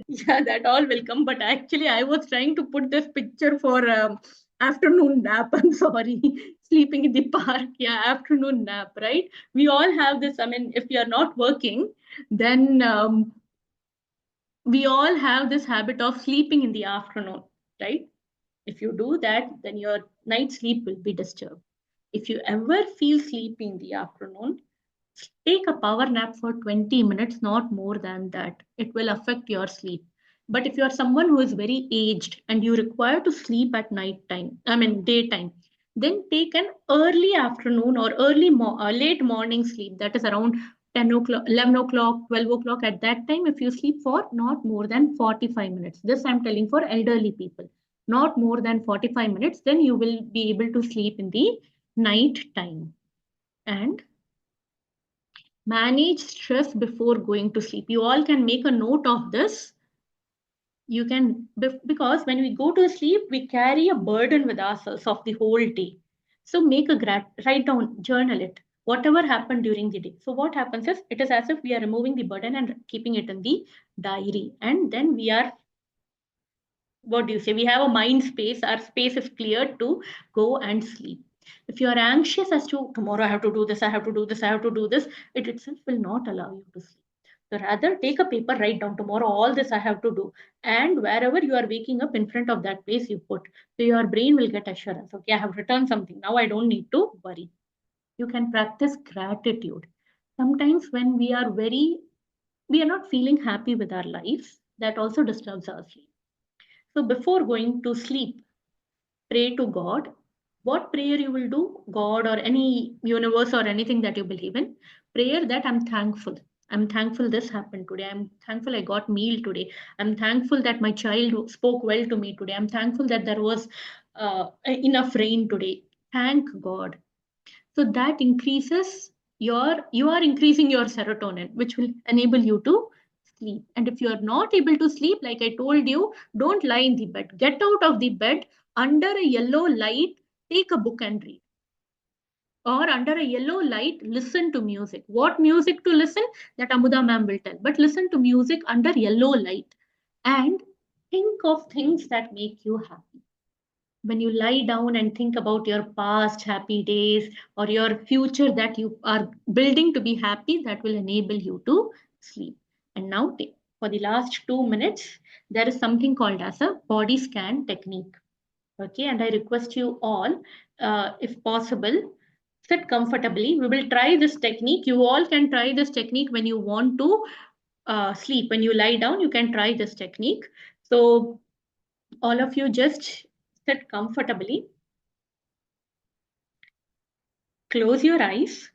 Yeah, that all will come. But actually, I was trying to put this picture for afternoon nap. I'm sorry. Sleeping in the park. Yeah, afternoon nap, right? We all have this. I mean, if you are not working, then we all have this habit of sleeping in the afternoon, right? If you do that, then your night sleep will be disturbed. If you ever feel sleepy in the afternoon, take a power nap for 20 minutes, not more than that. It will affect your sleep. But if you're someone who is very aged and you require to sleep at night time, daytime, then take an early afternoon or late morning sleep. That is around 10 o'clock, 11 o'clock, 12 o'clock. At that time, if you sleep for not more than 45 minutes, this I'm telling for elderly people, not more than 45 minutes, then you will be able to sleep in the night time. And manage stress before going to sleep. You all can make a note of this. You can, because when we go to sleep, we carry a burden with ourselves of the whole day. So make a write down, journal it, whatever happened during the day. So what happens is, it is as if we are removing the burden and keeping it in the diary. And then we are, what do you say? We have a mind space. Our space is cleared to go and sleep. If you are anxious as to tomorrow I have to do this, I have to do this, I have to do this, it itself will not allow you to sleep. So rather take a paper, write down tomorrow all this I have to do. And wherever you are waking up, in front of that place you put. So your brain will get assurance. Okay, I have written something. Now I don't need to worry. You can practice gratitude. Sometimes when we are not feeling happy with our lives, that also disturbs our sleep. So before going to sleep, pray to God. What prayer you will do, God or any universe or anything that you believe in, prayer that I'm thankful. I'm thankful this happened today. I'm thankful I got meal today. I'm thankful that my child spoke well to me today. I'm thankful that there was enough rain today. Thank God. So that increases you are increasing your serotonin, which will enable you to sleep. And if you are not able to sleep, like I told you, don't lie in the bed. Get out of the bed under a yellow light, take a book and read. Or under a yellow light, listen to music. What music to listen? That Amuda ma'am will tell. But listen to music under yellow light and think of things that make you happy. When you lie down and think about your past happy days or your future that you are building to be happy, that will enable you to sleep. And now, for the last 2 minutes, there is something called as a body scan technique. Okay, and I request you all, if possible, sit comfortably. We will try this technique. You all can try this technique when you want to sleep. When you lie down, you can try this technique. So all of you just sit comfortably. Close your eyes.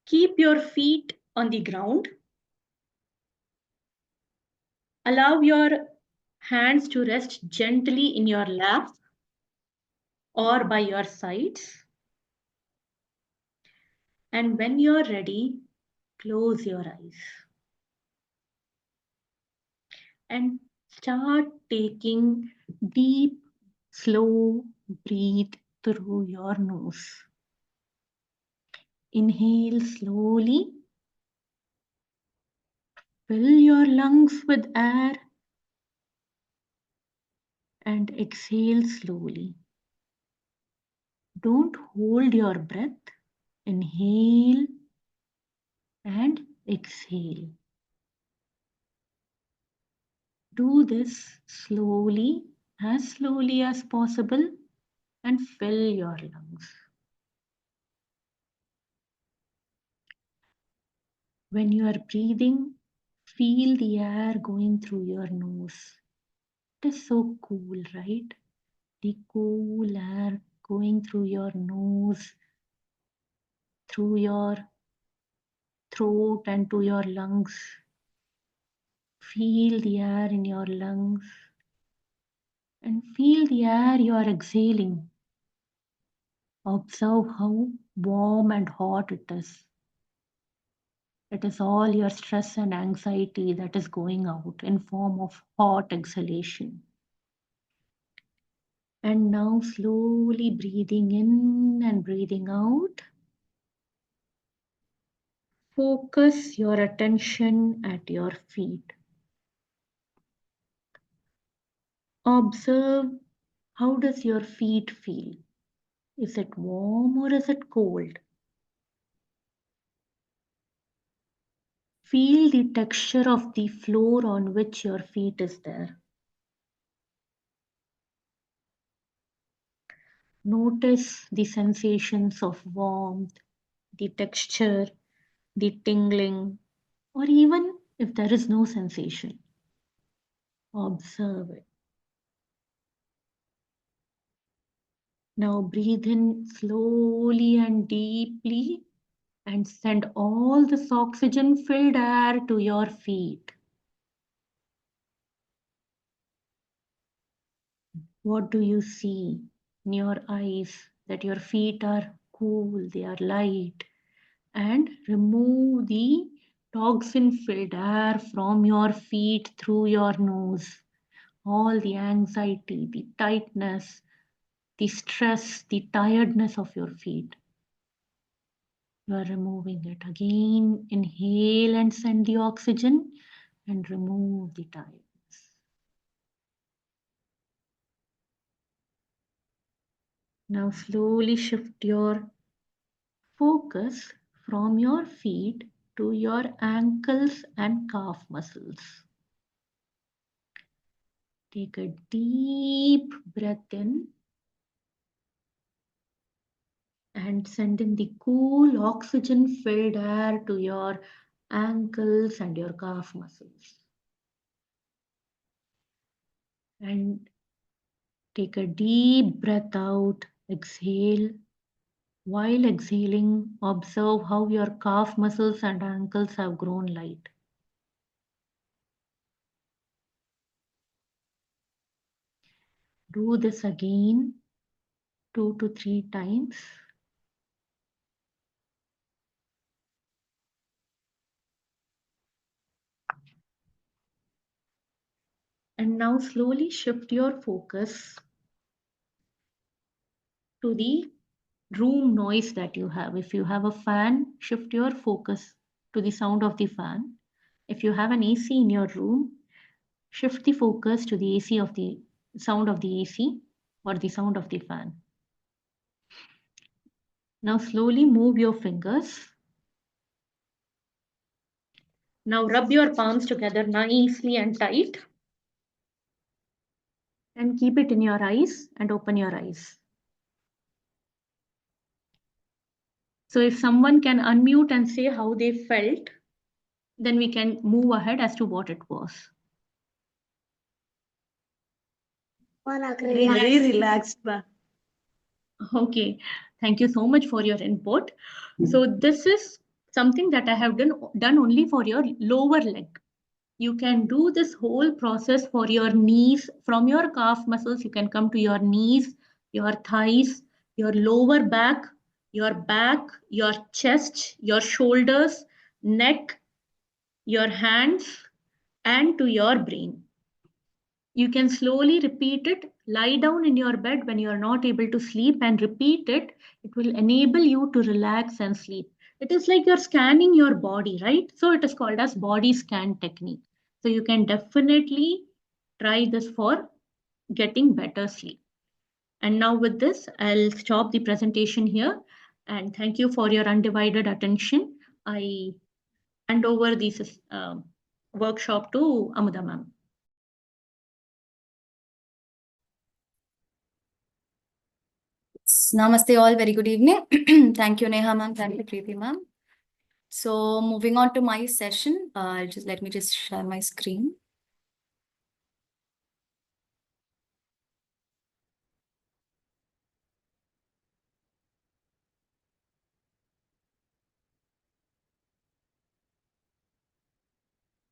Keep your feet on the ground. Allow your hands to rest gently in your lap or by your sides. And when you're ready, close your eyes. And start taking deep, slow breathe through your nose. Inhale slowly. Fill your lungs with air and exhale slowly. Don't hold your breath. Inhale and exhale. Do this as slowly as possible, and fill your lungs. When you are breathing, feel the air going through your nose. It is so cool, right? The cool air going through your nose, through your throat and to your lungs. Feel the air in your lungs and feel the air you are exhaling. Observe how warm and hot it is. It is all your stress and anxiety that is going out in form of hot exhalation. And now slowly breathing in and breathing out. Focus your attention at your feet. Observe, how does your feet feel? Is it warm or is it cold? Feel the texture of the floor on which your feet is there. Notice the sensations of warmth, the texture, the tingling, or even if there is no sensation, observe it. Now breathe in slowly and deeply and send all this oxygen-filled air to your feet. What do you see in your eyes? That your feet are cool, they are light, and remove the toxin-filled air from your feet through your nose. All the anxiety, the tightness, the stress, the tiredness of your feet. You are removing it. Again, inhale and send the oxygen and remove the tiredness. Now slowly shift your focus from your feet to your ankles and calf muscles. Take a deep breath in and send in the cool oxygen-filled air to your ankles and your calf muscles. And take a deep breath out, exhale. While exhaling, observe how your calf muscles and ankles have grown light. Do this again 2 to 3 times. And now slowly shift your focus to the room noise that you have. If you have a fan, shift your focus to the sound of the fan. If you have an AC in your room, shift the focus to the AC of the sound of the AC or the sound of the fan. Now slowly move your fingers. Now rub your palms together nicely and tight. And keep it in your eyes and open your eyes. So if someone can unmute and say how they felt, then we can move ahead as to what it was. Very relaxed. Okay, thank you so much for your input. So this is something that I have done only for your lower leg. You can do this whole process for your knees. From your calf muscles, you can come to your knees, your thighs, your lower back, your chest, your shoulders, neck, your hands, and to your brain. You can slowly repeat it. Lie down in your bed when you are not able to sleep and repeat it. It will enable you to relax and sleep. It is like you're scanning your body, right? So it is called as body scan technique. So you can definitely try this for getting better sleep. And now with this, I'll stop the presentation here. And thank you for your undivided attention. I hand over this workshop to Amuda ma'am. Namaste all, very good evening. Thank you, Neha ma'am. Thank you, Preeti ma'am. So moving on to my session, let me just share my screen.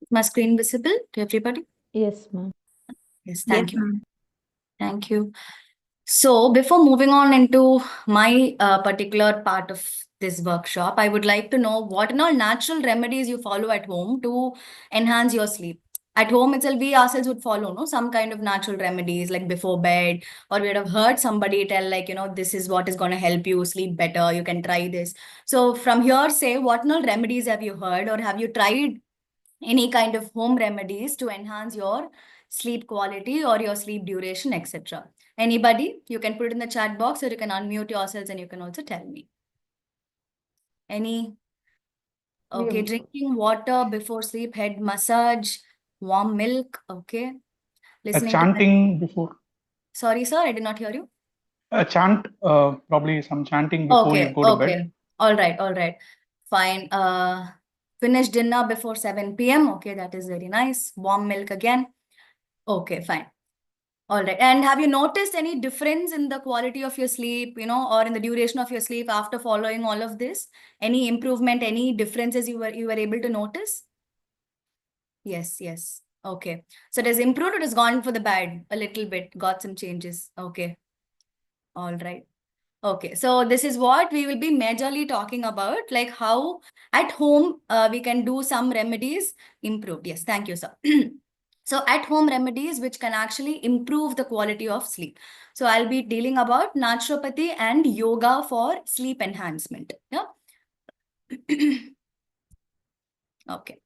My screen visible to everybody? Yes, ma'am. Yes, thank you. Thank you. So before moving on into my particular part of this workshop, I would like to know what and all natural remedies you follow at home to enhance your sleep. At home itself, we ourselves would follow some kind of natural remedies like before bed, or we would have heard somebody tell like, this is what is going to help you sleep better. You can try this. So from here, say what and all remedies have you heard, or have you tried any kind of home remedies to enhance your sleep quality or your sleep duration, etc. Anybody? You can put it in the chat box, or you can unmute yourselves and you can also tell me. Any? Okay, drinking water before sleep, head massage, warm milk. Okay. Listening chanting before. Sorry, sir, I did not hear you. A chant, probably some chanting before you Okay, go to bed. okay. All right. Fine. Finish dinner before 7 p.m. Okay, that is very nice. Warm milk again. Okay, fine. All right. And have you noticed any difference in the quality of your sleep, or in the duration of your sleep after following all of this? Any improvement, any differences you were able to notice? Yes. Okay. So it has improved, it has gone for the bad a little bit, got some changes. Okay. All right. Okay, so this is what we will be majorly talking about, like how at home we can do some remedies improved. Yes, thank you, sir. So at home remedies which can actually improve the quality of sleep. So I'll be dealing about naturopathy and yoga for sleep enhancement. Yeah. Okay.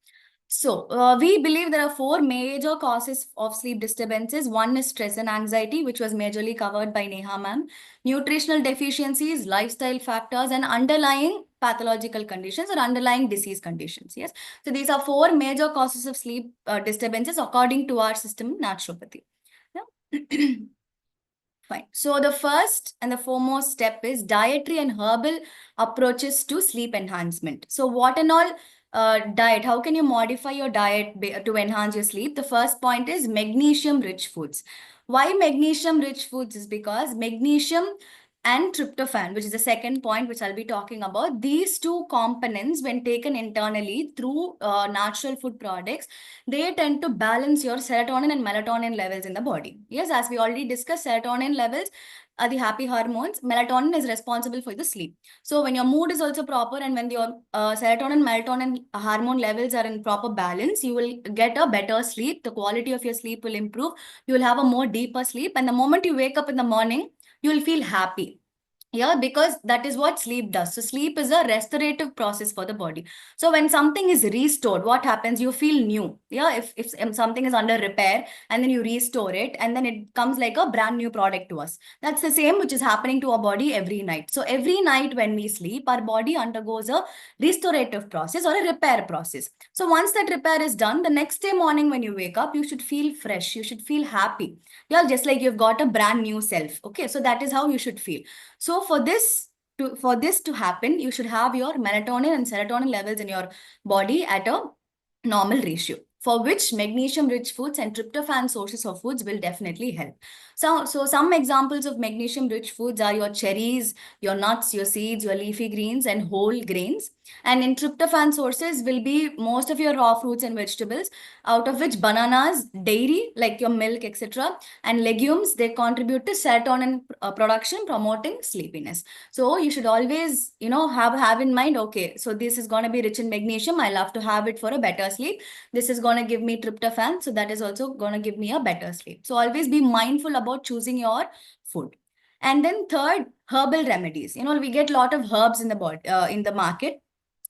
So, we believe there are 4 major causes of sleep disturbances. One is stress and anxiety, which was majorly covered by Neha ma'am. Nutritional deficiencies, lifestyle factors, and underlying pathological conditions or underlying disease conditions. Yes. So, these are 4 major causes of sleep disturbances according to our system naturopathy. Yeah. Fine. So the first and the foremost step is dietary and herbal approaches to sleep enhancement. So what and all diet, how can you modify your diet to enhance your sleep? The first point is magnesium rich foods. Why magnesium rich foods is because magnesium and tryptophan, which is the second point which I'll be talking about, these 2 components when taken internally through natural food products, they tend to balance your serotonin and melatonin levels in the body. Yes, as we already discussed, serotonin levels are the happy hormones. Melatonin is responsible for the sleep. So when your mood is also proper and when your serotonin, melatonin hormone levels are in proper balance, you will get a better sleep. The quality of your sleep will improve. You will have a more deeper sleep. And the moment you wake up in the morning, you will feel happy. Yeah, because that is what sleep does. So sleep is a restorative process for the body. So when something is restored, what happens? You feel new. Yeah, if something is under repair and then you restore it and then it comes like a brand new product to us. That's the same which is happening to our body every night. So every night when we sleep, our body undergoes a restorative process or a repair process. So once that repair is done, the next day morning when you wake up, you should feel fresh. You should feel happy. Yeah, just like you've got a brand new self. Okay, so that is how you should feel. So for this to happen, you should have your melatonin and serotonin levels in your body at a normal ratio, for which magnesium-rich foods and tryptophan sources of foods will definitely help. So some examples of magnesium-rich foods are your cherries, your nuts, your seeds, your leafy greens, and whole grains. And in tryptophan sources will be most of your raw fruits and vegetables, out of which bananas, dairy, like your milk, etc., and legumes, they contribute to serotonin production, promoting sleepiness. So you should always, have in mind, okay, so this is going to be rich in magnesium. I love to have it for a better sleep. This is going to give me tryptophan. So that is also going to give me a better sleep. So always be mindful about choosing your food. And then third, herbal remedies. We get a lot of herbs in the body, in the market,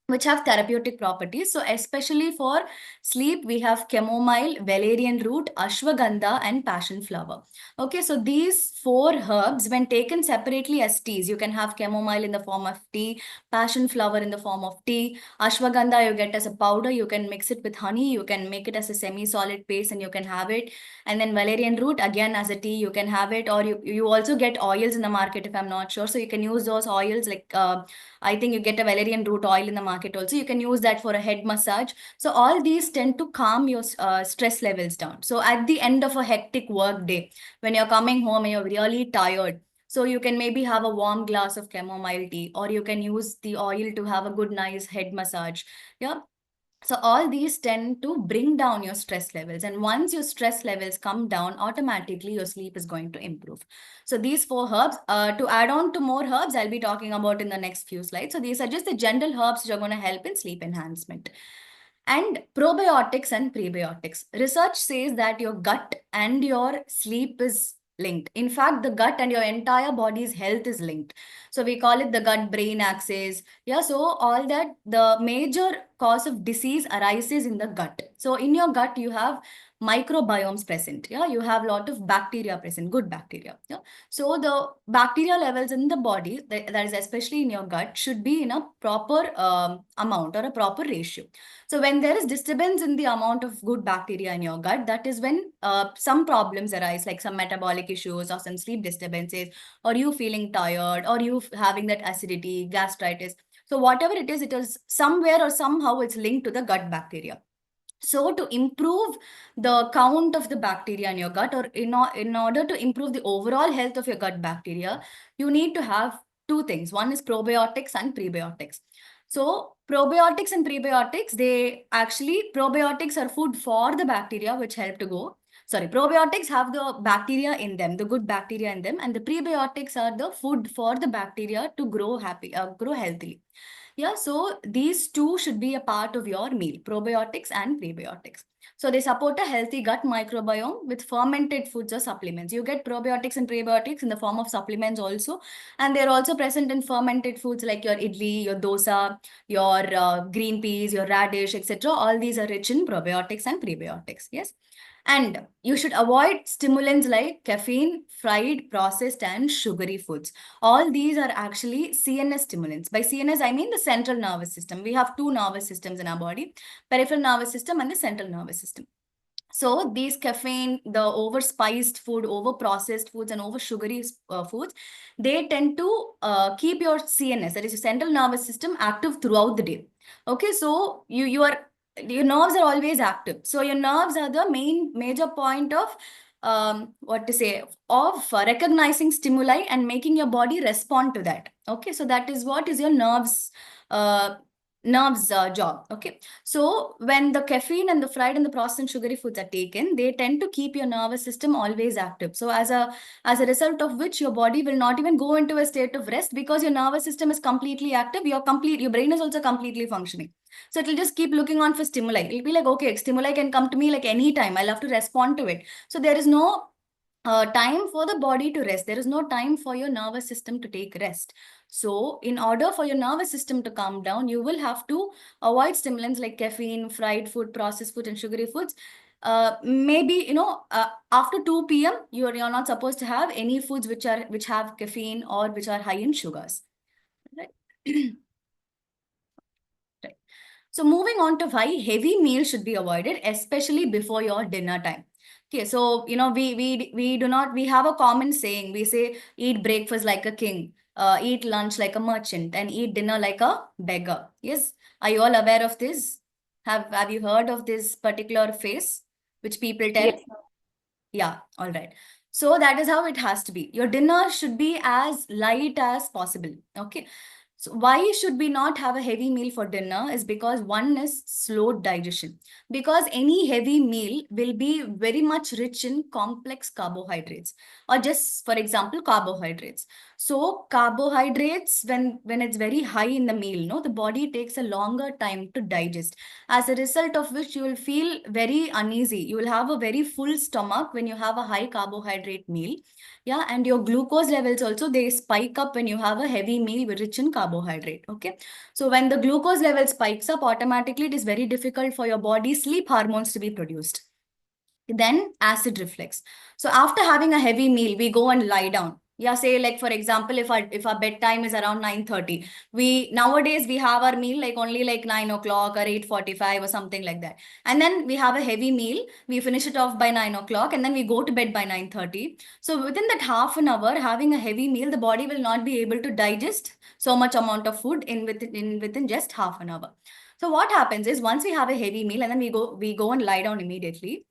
which have therapeutic properties. So especially for sleep, we have chamomile, valerian root, ashwagandha, and passion flower. Okay, so these 4 herbs, when taken separately as teas, you can have chamomile in the form of tea, passion flower in the form of tea, ashwagandha you get as a powder, you can mix it with honey, you can make it as a semi-solid paste and you can have it. And then valerian root, again as a tea, you can have it, or you also get oils in the market if I'm not sure. So you can use those oils like I think you get a valerian root oil in the market also. You can use that for a head massage. So all these tend to calm your stress levels down. So at the end of a hectic work day, when you're coming home and you're really tired, so you can maybe have a warm glass of chamomile tea, or you can use the oil to have a good, nice head massage. Yeah. So all these tend to bring down your stress levels. And once your stress levels come down, automatically your sleep is going to improve. So these 4 herbs, to add on to more herbs, I'll be talking about in the next few slides. So these are just the general herbs which are going to help in sleep enhancement. And probiotics and prebiotics. Research says that your gut and your sleep is linked. In fact, the gut and your entire body's health is linked. So we call it the gut-brain axis. Yeah, so all that, the major cause of disease arises in the gut. So in your gut, you have microbiomes present. Yeah, you have a lot of bacteria present, good bacteria. Yeah, so the bacteria levels in the body, that is especially in your gut, should be in a proper amount or a proper ratio. So when there is disturbance in the amount of good bacteria in your gut, that is when some problems arise, like some metabolic issues or some sleep disturbances, or you feeling tired, or you having that acidity, gastritis. So whatever it is somewhere or somehow it's linked to the gut bacteria. So to improve the count of the bacteria in your gut, or in order to improve the overall health of your gut bacteria, you need to have two things. One is probiotics and prebiotics. So probiotics and prebiotics, probiotics are food for the bacteria which help to go. Sorry, probiotics have the bacteria in them, the good bacteria in them, and the prebiotics are the food for the bacteria to grow healthily. Yeah, so these two should be a part of your meal, probiotics and prebiotics. So they support a healthy gut microbiome with fermented foods or supplements. You get probiotics and prebiotics in the form of supplements also. And they're also present in fermented foods like your idli, your dosa, your green peas, your radish, etc. All these are rich in probiotics and prebiotics. Yes. And you should avoid stimulants like caffeine, fried, processed, and sugary foods. All these are actually CNS stimulants. By CNS, I mean the central nervous system. We have two nervous systems in our body, peripheral nervous system and the central nervous system. So these caffeine, the over-spiced food, over-processed foods, and over-sugary foods, they tend to keep your CNS, that is your central nervous system, active throughout the day. Okay, so your nerves are always active. So your nerves are the major point of recognizing stimuli and making your body respond to that. Okay, so that is what is your nerves job. Okay, so when the caffeine and the fried and the processed and sugary foods are taken, they tend to keep your nervous system always active. So as a result of which, your body will not even go into a state of rest, because your nervous system is completely active. Your brain is also completely functioning. So it will just keep looking on for stimuli. It'll be like, okay, stimuli can come to me like anytime. I'll have to respond to it. So there is no time for the body to rest. There is no time for your nervous system to take rest. So in order for your nervous system to calm down, you will have to avoid stimulants like caffeine, fried food, processed food, and sugary foods. Maybe, after 2 p.m., you're not supposed to have any foods which have caffeine or which are high in sugars. Right? Right. So moving on to why heavy meals should be avoided, especially before your dinner time. Okay, so we have a common saying. We say, eat breakfast like a king, eat lunch like a merchant, and eat dinner like a beggar. Yes, are you all aware of this? Have you heard of this particular phrase which people tell? Yes. Yeah, all right. So that is how it has to be. Your dinner should be as light as possible. Okay. So why should we not have a heavy meal for dinner is because one is slow digestion. Because any heavy meal will be very much rich in complex carbohydrates, or just for example, carbohydrates. So carbohydrates, when it's very high in the meal, the body takes a longer time to digest. As a result of which you will feel very uneasy. You will have a very full stomach when you have a high carbohydrate meal. Yeah, and your glucose levels also, they spike up when you have a heavy meal rich in carbohydrate. Okay, so when the glucose level spikes up, automatically it is very difficult for your body's sleep hormones to be produced. Then acid reflux. So after having a heavy meal, we go and lie down. Yeah, say like for example, if our bedtime is around 9:30, nowadays we have our meal like only like 9 o'clock or 8:45 or something like that. And then we have a heavy meal, we finish it off by 9 o'clock, and then we go to bed by 9:30. So within that half an hour, having a heavy meal, the body will not be able to digest so much amount of food within just half an hour. So what happens is, once we have a heavy meal and then we go and lie down immediately,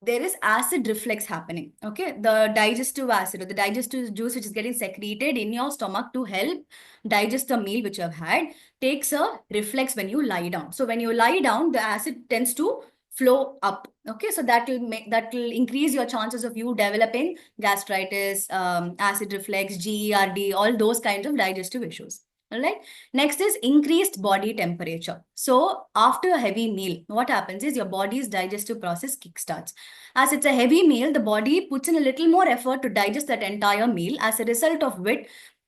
there is acid reflux happening. Okay, the digestive acid or the digestive juice which is getting secreted in your stomach to help digest the meal which you have had takes a reflex when you lie down. So when you lie down, the acid tends to flow up. Okay, so that will increase your chances of you developing gastritis, acid reflux, GERD, all those kinds of digestive issues. All right. Next is increased body temperature. So after a heavy meal, what happens is your body's digestive process kickstarts. As it's a heavy meal, the body puts in a little more effort to digest that entire meal, as a result of which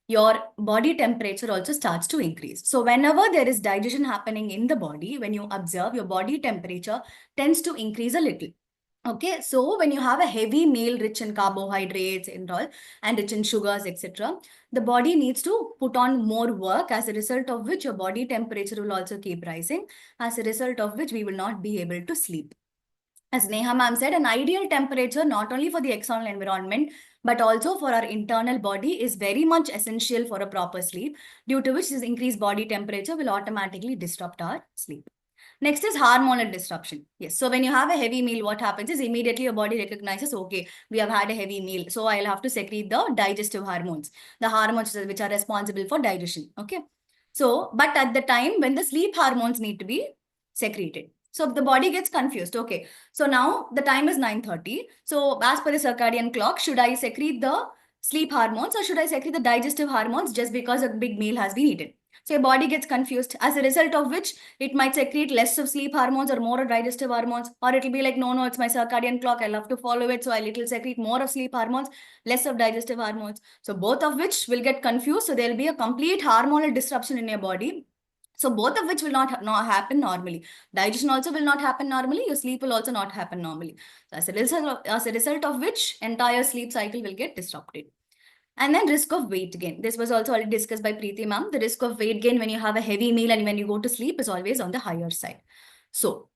your body temperature also starts to increase. So whenever there is digestion happening in the body, when you observe, your body temperature tends to increase a little. Okay, so when you have a heavy meal rich in carbohydrates and all, and rich in sugars, etc., the body needs to put on more work, as a result of which your body temperature will also keep rising, as a result of which we will not be able to sleep. As Neha ma'am said, an ideal temperature, not only for the external environment, but also for our internal body, is very much essential for a proper sleep, due to which this increased body temperature will automatically disrupt our sleep. Next is hormonal disruption. Yes. So when you have a heavy meal, what happens is immediately your body recognizes, okay, we have had a heavy meal. So I'll have to secrete the digestive hormones, the hormones which are responsible for digestion. Okay. So, but at the time when the sleep hormones need to be secreted. So the body gets confused. Okay. So now the time is 9:30. So as per the circadian clock, should I secrete the sleep hormones or should I secrete the digestive hormones just because a big meal has been eaten? So your body gets confused, as a result of which it might secrete less of sleep hormones or more of digestive hormones, or it'll be like, no, it's my circadian clock, I'll have to follow it, so it'll secrete more of sleep hormones, less of digestive hormones. So both of which will get confused. So there'll be a complete hormonal disruption in your body. So both of which will not happen normally. Digestion also will not happen normally. Your sleep will also not happen normally. So as a result of which, entire sleep cycle will get disrupted. And then risk of weight gain. This was also already discussed by Preeti ma'am. The risk of weight gain when you have a heavy meal and when you go to sleep is always on the higher side. So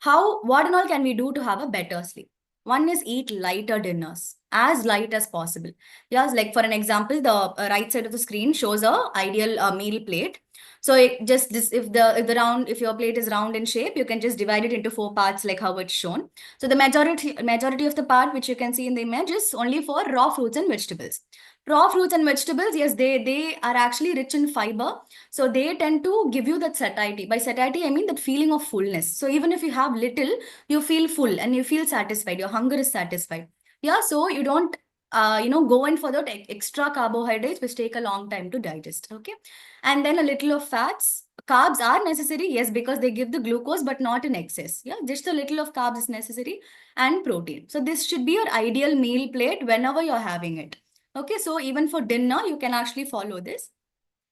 what and all can we do to have a better sleep? One is eat lighter dinners, as light as possible. Yes, like for an example, the right side of the screen shows a ideal meal plate. So if your plate is round in shape, you can just divide it into 4 parts like how it's shown. So the majority of the part which you can see in the image is only for raw fruits and vegetables. Raw fruits and vegetables, yes, they are actually rich in fiber. So they tend to give you that satiety. By satiety, I mean that feeling of fullness. So even if you have little, you feel full and you feel satisfied. Your hunger is satisfied. Yeah, so you don't go in for that extra carbohydrates which take a long time to digest. Okay. And then a little of fats. Carbs are necessary, yes, because they give the glucose, but not in excess. Yeah, just a little of carbs is necessary, and protein. So this should be your ideal meal plate whenever you're having it. Okay, so even for dinner, you can actually follow this.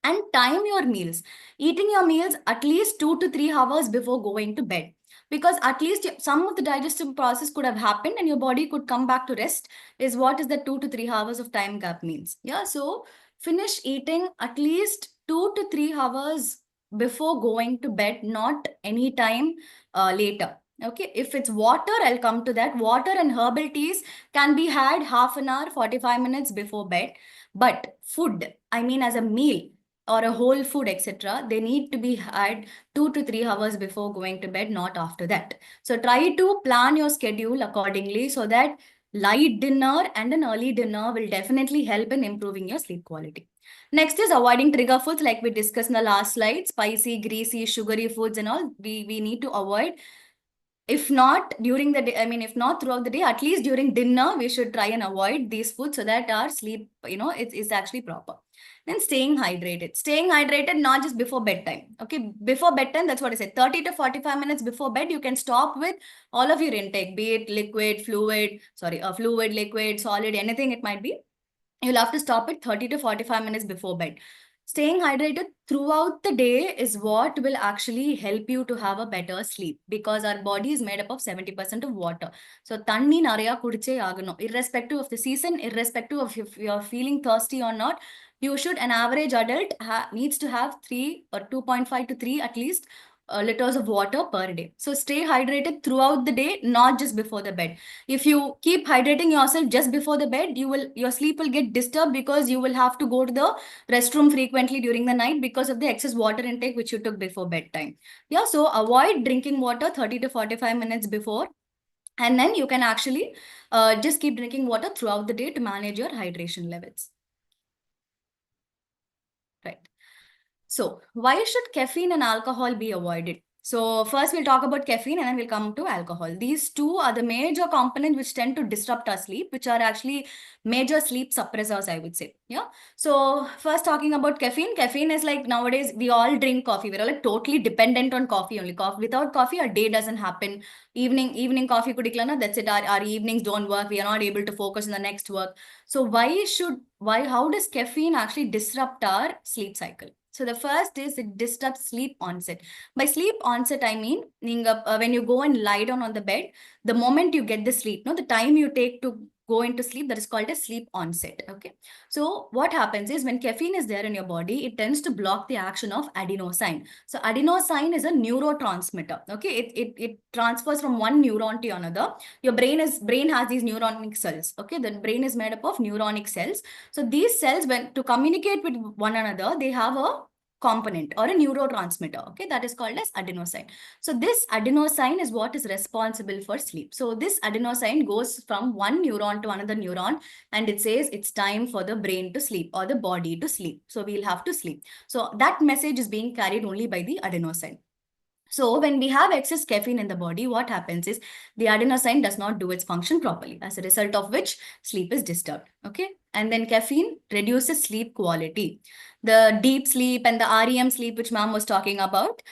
And time your meals. Eating your meals at least 2 to 3 hours before going to bed. Because at least some of the digestive process could have happened and your body could come back to rest, is what is the 2 to 3 hours of time gap means. Yeah, so finish eating at least 2 to 3 hours before going to bed, not any time later. Okay, if it's water, I'll come to that. Water and herbal teas can be had half an hour, 45 minutes before bed. But food, I mean as a meal or a whole food, etc., they need to be had 2 to 3 hours before going to bed, not after that. So try to plan your schedule accordingly so that light dinner and an early dinner will definitely help in improving your sleep quality. Next is avoiding trigger foods, like we discussed in the last slide. Spicy, greasy, sugary foods and all, we need to avoid. If not during the day, I mean, if not throughout the day, at least during dinner, we should try and avoid these foods so that our sleep, it's actually proper. Then staying hydrated. Staying hydrated, not just before bedtime. Okay, before bedtime, that's what I said. 30 to 45 minutes before bed, you can stop with all of your intake, be it fluid, liquid, solid, anything it might be. You'll have to stop it 30 to 45 minutes before bed. Staying hydrated throughout the day is what will actually help you to have a better sleep, because our body is made up of 70% of water. So thanni nariya kudiche agano. Irrespective of the season, irrespective of if you're feeling thirsty or not, an average adult needs to have 3 or 2.5 to 3 at least liters of water per day. So stay hydrated throughout the day, not just before the bed. If you keep hydrating yourself just before the bed, your sleep will get disturbed, because you will have to go to the restroom frequently during the night because of the excess water intake which you took before bedtime. Yeah, so avoid drinking water 30 to 45 minutes before. And then you can actually just keep drinking water throughout the day to manage your hydration levels. Right. So why should caffeine and alcohol be avoided? So first we'll talk about caffeine and then we'll come to alcohol. These two are the major components which tend to disrupt our sleep, which are actually major sleep suppressors, I would say. Yeah. So first talking about caffeine. Caffeine is like nowadays we all drink coffee. We're all like totally dependent on coffee only. Without coffee, our day doesn't happen. Evening coffee kudiklana, that's it. Our evenings don't work. We are not able to focus on the next work. So how does caffeine actually disrupt our sleep cycle? So the first is it disrupts sleep onset. By sleep onset, I mean when you go and lie down on the bed, the moment you get the sleep, the time you take to go into sleep, that is called a sleep onset. Okay. So what happens is when caffeine is there in your body, it tends to block the action of adenosine. So adenosine is a neurotransmitter. Okay. It transfers from one neuron to another. Your brain has these neuronic cells. Okay. The brain is made up of neuronic cells. So these cells, when to communicate with one another, they have a component or a neurotransmitter, okay, that is called as adenosine. So this adenosine is what is responsible for sleep. So this adenosine goes from one neuron to another neuron and it says it's time for the brain to sleep or the body to sleep. So we'll have to sleep. So that message is being carried only by the adenosine. So when we have excess caffeine in the body, what happens is the adenosine does not do its function properly, as a result of which sleep is disturbed. Okay. And then caffeine reduces sleep quality. The deep sleep and the REM sleep, which ma'am was talking about,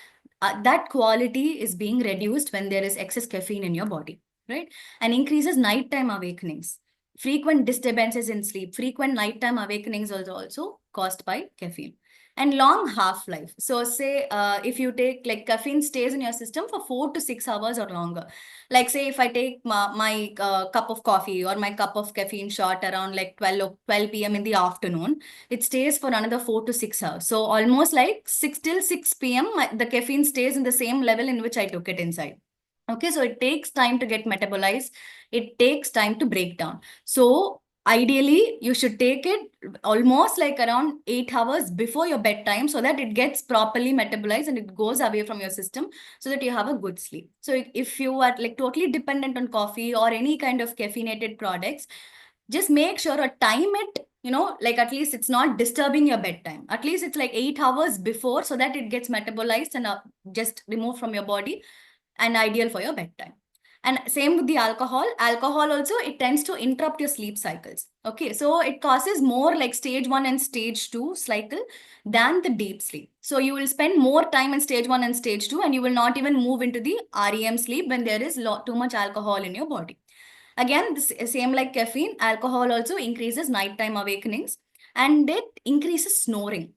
that quality is being reduced when there is excess caffeine in your body, right? And increases nighttime awakenings. Frequent disturbances in sleep, frequent nighttime awakenings are also caused by caffeine. And long half-life. So say if you take, like, caffeine stays in your system for 4 to 6 hours or longer. Like say if I take my cup of coffee or my cup of caffeine shot around like 12 p.m. in the afternoon, it stays for another 4 to 6 hours. So almost like 6 till 6 p.m. the caffeine stays in the same level in which I took it inside. Okay, so it takes time to get metabolized. It takes time to break down. So ideally, you should take it almost like around 8 hours before your bedtime so that it gets properly metabolized and it goes away from your system so that you have a good sleep. So if you are like totally dependent on coffee or any kind of caffeinated products, just make sure or time it, like at least it's not disturbing your bedtime. At least it's like 8 hours before so that it gets metabolized and just removed from your body and ideal for your bedtime. And same with the alcohol. Alcohol also, it tends to interrupt your sleep cycles. Okay, so it causes more like stage 1 and stage 2 cycle than the deep sleep. So you will spend more time in stage 1 and stage 2 and you will not even move into the REM sleep when there is too much alcohol in your body. Again, the same like caffeine, alcohol also increases nighttime awakenings and it increases snoring.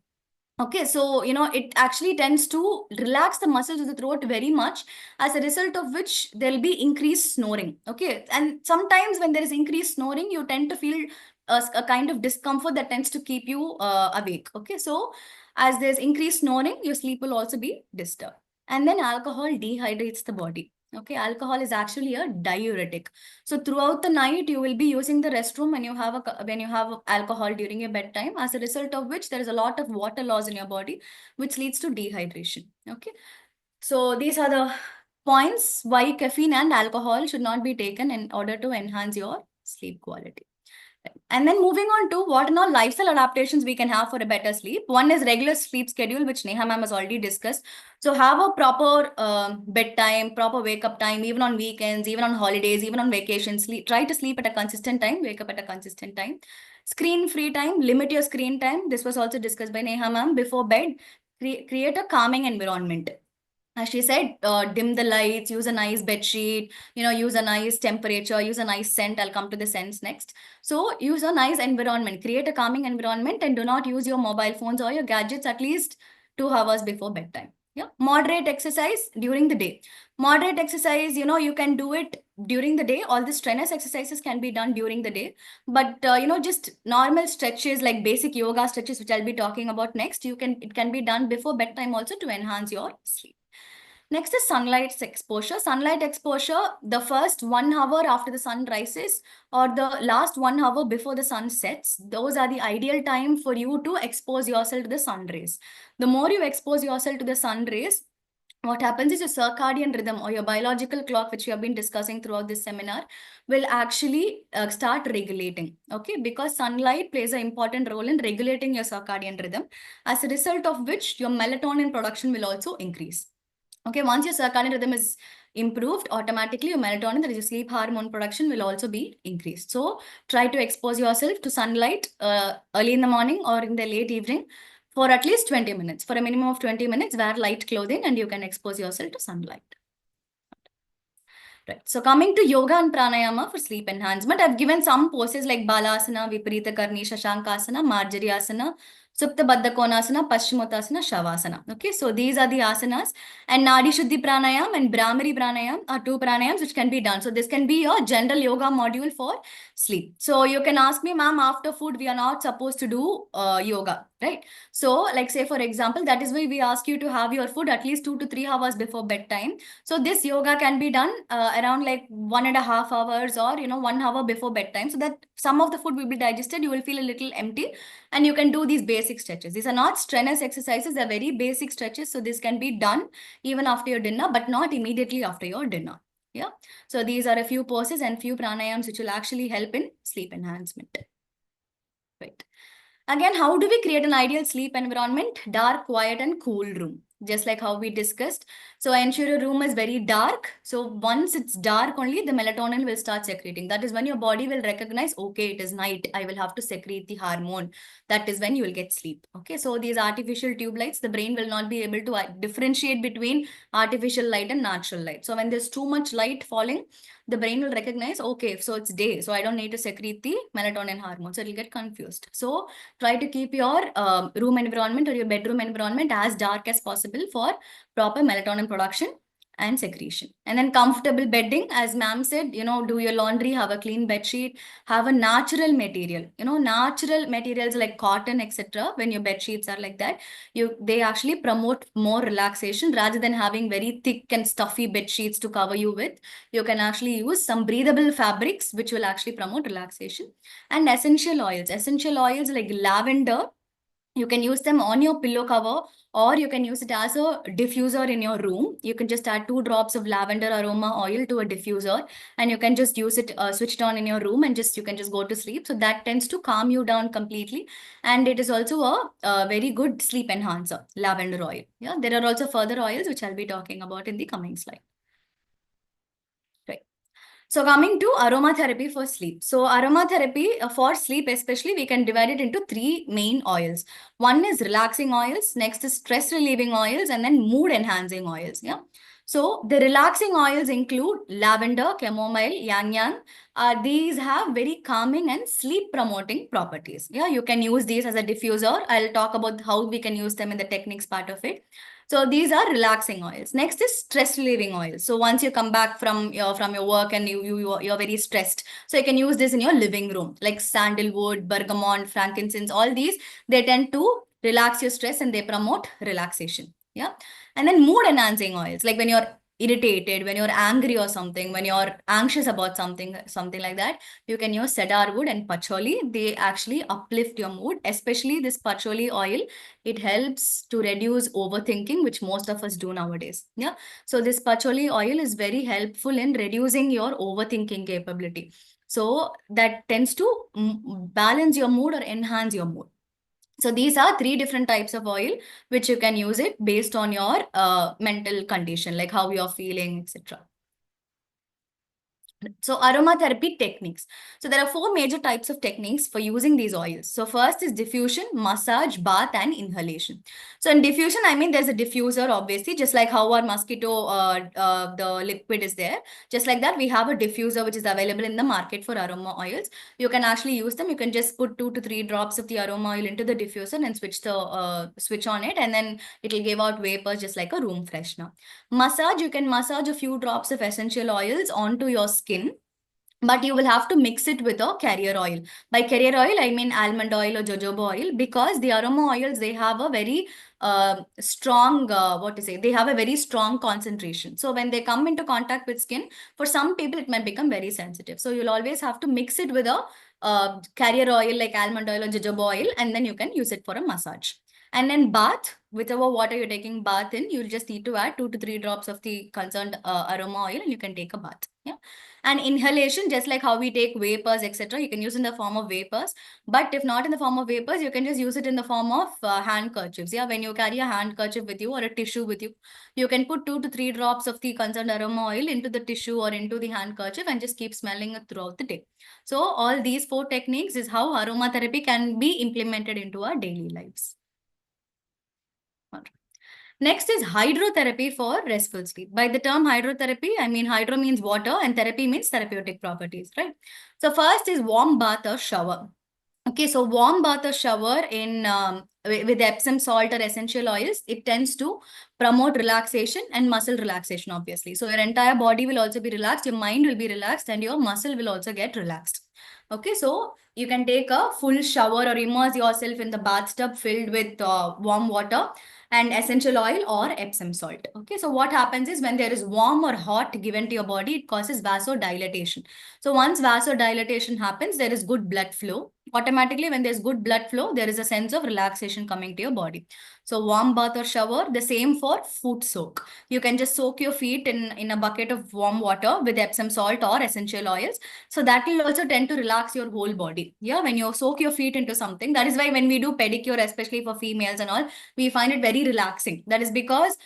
Okay, so, it actually tends to relax the muscles of the throat very much, as a result of which there'll be increased snoring. Okay, and sometimes when there is increased snoring, you tend to feel a kind of discomfort that tends to keep you awake. Okay, so as there's increased snoring, your sleep will also be disturbed. And then alcohol dehydrates the body. Okay, alcohol is actually a diuretic. So throughout the night, you will be using the restroom when you have alcohol during your bedtime, as a result of which there is a lot of water loss in your body, which leads to dehydration. Okay, so these are the points why caffeine and alcohol should not be taken in order to enhance your sleep quality. And then moving on to what and all lifestyle adaptations we can have for a better sleep. One is regular sleep schedule, which Neha ma'am has already discussed. So have a proper bedtime, proper wake up time, even on weekends, even on holidays, even on vacations. Try to sleep at a consistent time, wake up at a consistent time. Screen free time, limit your screen time. This was also discussed by Neha ma'am. Before bed, create a calming environment. As she said, dim the lights, use a nice bed sheet, use a nice temperature, use a nice scent. I'll come to the scents next. So use a nice environment, create a calming environment, and do not use your mobile phones or your gadgets at least 2 hours before bedtime. Yeah. Moderate exercise during the day. Moderate exercise, you can do it during the day. All the strenuous exercises can be done during the day. But, just normal stretches like basic yoga stretches, which I'll be talking about next, it can be done before bedtime also to enhance your sleep. Next is sunlight exposure. Sunlight exposure, the first 1 hour after the sun rises or the last 1 hour before the sun sets, those are the ideal time for you to expose yourself to the sun rays. The more you expose yourself to the sun rays, what happens is your circadian rhythm or your biological clock, which we have been discussing throughout this seminar, will actually start regulating. Okay, because sunlight plays an important role in regulating your circadian rhythm, as a result of which your melatonin production will also increase. Okay, once your circadian rhythm is improved, automatically your melatonin, that is your sleep hormone production, will also be increased. So try to expose yourself to sunlight early in the morning or in the late evening for at least 20 minutes. For a minimum of 20 minutes, wear light clothing and you can expose yourself to sunlight. Right. So coming to yoga and pranayama for sleep enhancement, I've given some poses like Balasana, Viparita Karni, Shashankasana, Marjariasana, Supta Baddha Konasana, Paschimottasana, Shavasana. Okay, so these are the asanas. And Nadi Shuddhi Pranayam and Brahmari Pranayam are two pranayams which can be done. So this can be your general yoga module for sleep. So you can ask me, ma'am, after food, we are not supposed to do yoga, right? So like say, for example, that is why we ask you to have your food at least 2 to 3 hours before bedtime. So this yoga can be done around like 1.5 hours or 1 hour before bedtime, so that some of the food will be digested. You will feel a little empty and you can do these basic stretches. These are not strenuous exercises, they're very basic stretches. So this can be done even after your dinner, but not immediately after your dinner. Yeah. So these are a few poses and few pranayams which will actually help in sleep enhancement. Right. Again, how do we create an ideal sleep environment? Dark, quiet, and cool room. Just like how we discussed. So ensure your room is very dark. So once it's dark only, the melatonin will start secreting. That is when your body will recognize, okay, it is night. I will have to secrete the hormone. That is when you will get sleep. Okay, so these artificial tube lights, the brain will not be able to differentiate between artificial light and natural light. So when there's too much light falling, the brain will recognize, okay, so it's day, so I don't need to secrete the melatonin hormone. So it'll get confused. So try to keep your room environment or your bedroom environment as dark as possible for proper melatonin production and secretion. And then comfortable bedding, as ma'am said, do your laundry, have a clean bed sheet, have a natural material, natural materials like cotton, etc. When your bed sheets are like that, they actually promote more relaxation rather than having very thick and stuffy bed sheets to cover you with. You can actually use some breathable fabrics which will actually promote relaxation. And essential oils like lavender, you can use them on your pillow cover, or you can use it as a diffuser in your room. You can just add 2 drops of lavender aroma oil to a diffuser, and you can just use it, switch it on in your room, and you can just go to sleep. So that tends to calm you down completely. And it is also a very good sleep enhancer, lavender oil. Yeah, there are also further oils which I'll be talking about in the coming slide. Right. So coming to aromatherapy for sleep. So aromatherapy for sleep especially, we can divide it into 3 main oils. One is relaxing oils, next is stress relieving oils, and then mood enhancing oils. Yeah. So the relaxing oils include lavender, chamomile, yang yang. These have very calming and sleep promoting properties. Yeah, you can use these as a diffuser. I'll talk about how we can use them in the techniques part of it. So these are relaxing oils. Next is stress relieving oils. So once you come back from your work and you're very stressed, so you can use this in your living room, like sandalwood, bergamot, frankincense. All these, they tend to relax your stress and they promote relaxation. Yeah. And then mood enhancing oils, like when you're irritated, when you're angry or something, when you're anxious about something like that, you can use cedarwood and patchouli. They actually uplift your mood, especially this patchouli oil. It helps to reduce overthinking, which most of us do nowadays. Yeah. So this patchouli oil is very helpful in reducing your overthinking capability. So that tends to balance your mood or enhance your mood. So these are 3 different types of oil which you can use it based on your mental condition, like how you're feeling, etc. So aromatherapy techniques. So there are 4 major types of techniques for using these oils. So first is diffusion, massage, bath, and inhalation. So in diffusion, I mean there's a diffuser, obviously, just like how our mosquito, the liquid is there. Just like that, we have a diffuser which is available in the market for aroma oils. You can actually use them. You can just put 2 to 3 drops of the aroma oil into the diffuser and switch on it, and then it will give out vapors just like a room freshener. Massage, you can massage a few drops of essential oils onto your skin, but you will have to mix it with a carrier oil. By carrier oil, I mean almond oil or jojoba oil, because the aroma oils, they have a very strong, they have a very strong concentration. So when they come into contact with skin, for some people, it might become very sensitive. So you'll always have to mix it with a carrier oil like almond oil or jojoba oil, and then you can use it for a massage. And then bath, whichever water you're taking bath in, you'll just need to add 2 to 3 drops of the concerned aroma oil and you can take a bath. Yeah. And inhalation, just like how we take vapors, etc., you can use in the form of vapors. But if not in the form of vapors, you can just use it in the form of handkerchiefs. Yeah, when you carry a handkerchief with you or a tissue with you, you can put 2 to 3 drops of the concerned aroma oil into the tissue or into the handkerchief and just keep smelling it throughout the day. So all these 4 techniques is how aromatherapy can be implemented into our daily lives. Next is hydrotherapy for restful sleep. By the term hydrotherapy, I mean hydro means water and therapy means therapeutic properties, right? So first is warm bath or shower. Okay, so warm bath or shower in with Epsom salt or essential oils, it tends to promote relaxation and muscle relaxation, obviously. So your entire body will also be relaxed, your mind will be relaxed, and your muscle will also get relaxed. Okay, so you can take a full shower or immerse yourself in the bathtub filled with warm water and essential oil or Epsom salt. Okay, so what happens is when there is warm or hot given to your body, it causes vasodilation. So once vasodilation happens, there is good blood flow. Automatically, when there's good blood flow, there is a sense of relaxation coming to your body. So warm bath or shower, the same for foot soak. You can just soak your feet in a bucket of warm water with Epsom salt or essential oils. So that will also tend to relax your whole body. Yeah, when you soak your feet into something, that is why when we do pedicure, especially for females and all, we find it very relaxing. That is because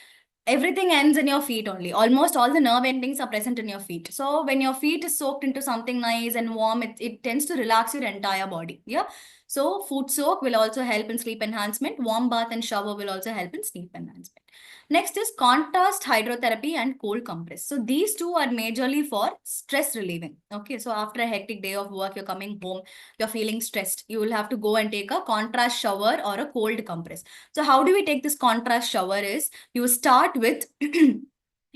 everything ends in your feet only. Almost all the nerve endings are present in your feet. So when your feet is soaked into something nice and warm, it tends to relax your entire body. Yeah. So foot soak will also help in sleep enhancement. Warm bath and shower will also help in sleep enhancement. Next is contrast hydrotherapy and cold compress. So these two are majorly for stress relieving. Okay. So after a hectic day of work, you're coming home, you're feeling stressed. You will have to go and take a contrast shower or a cold compress. So how do we take this contrast shower is you start with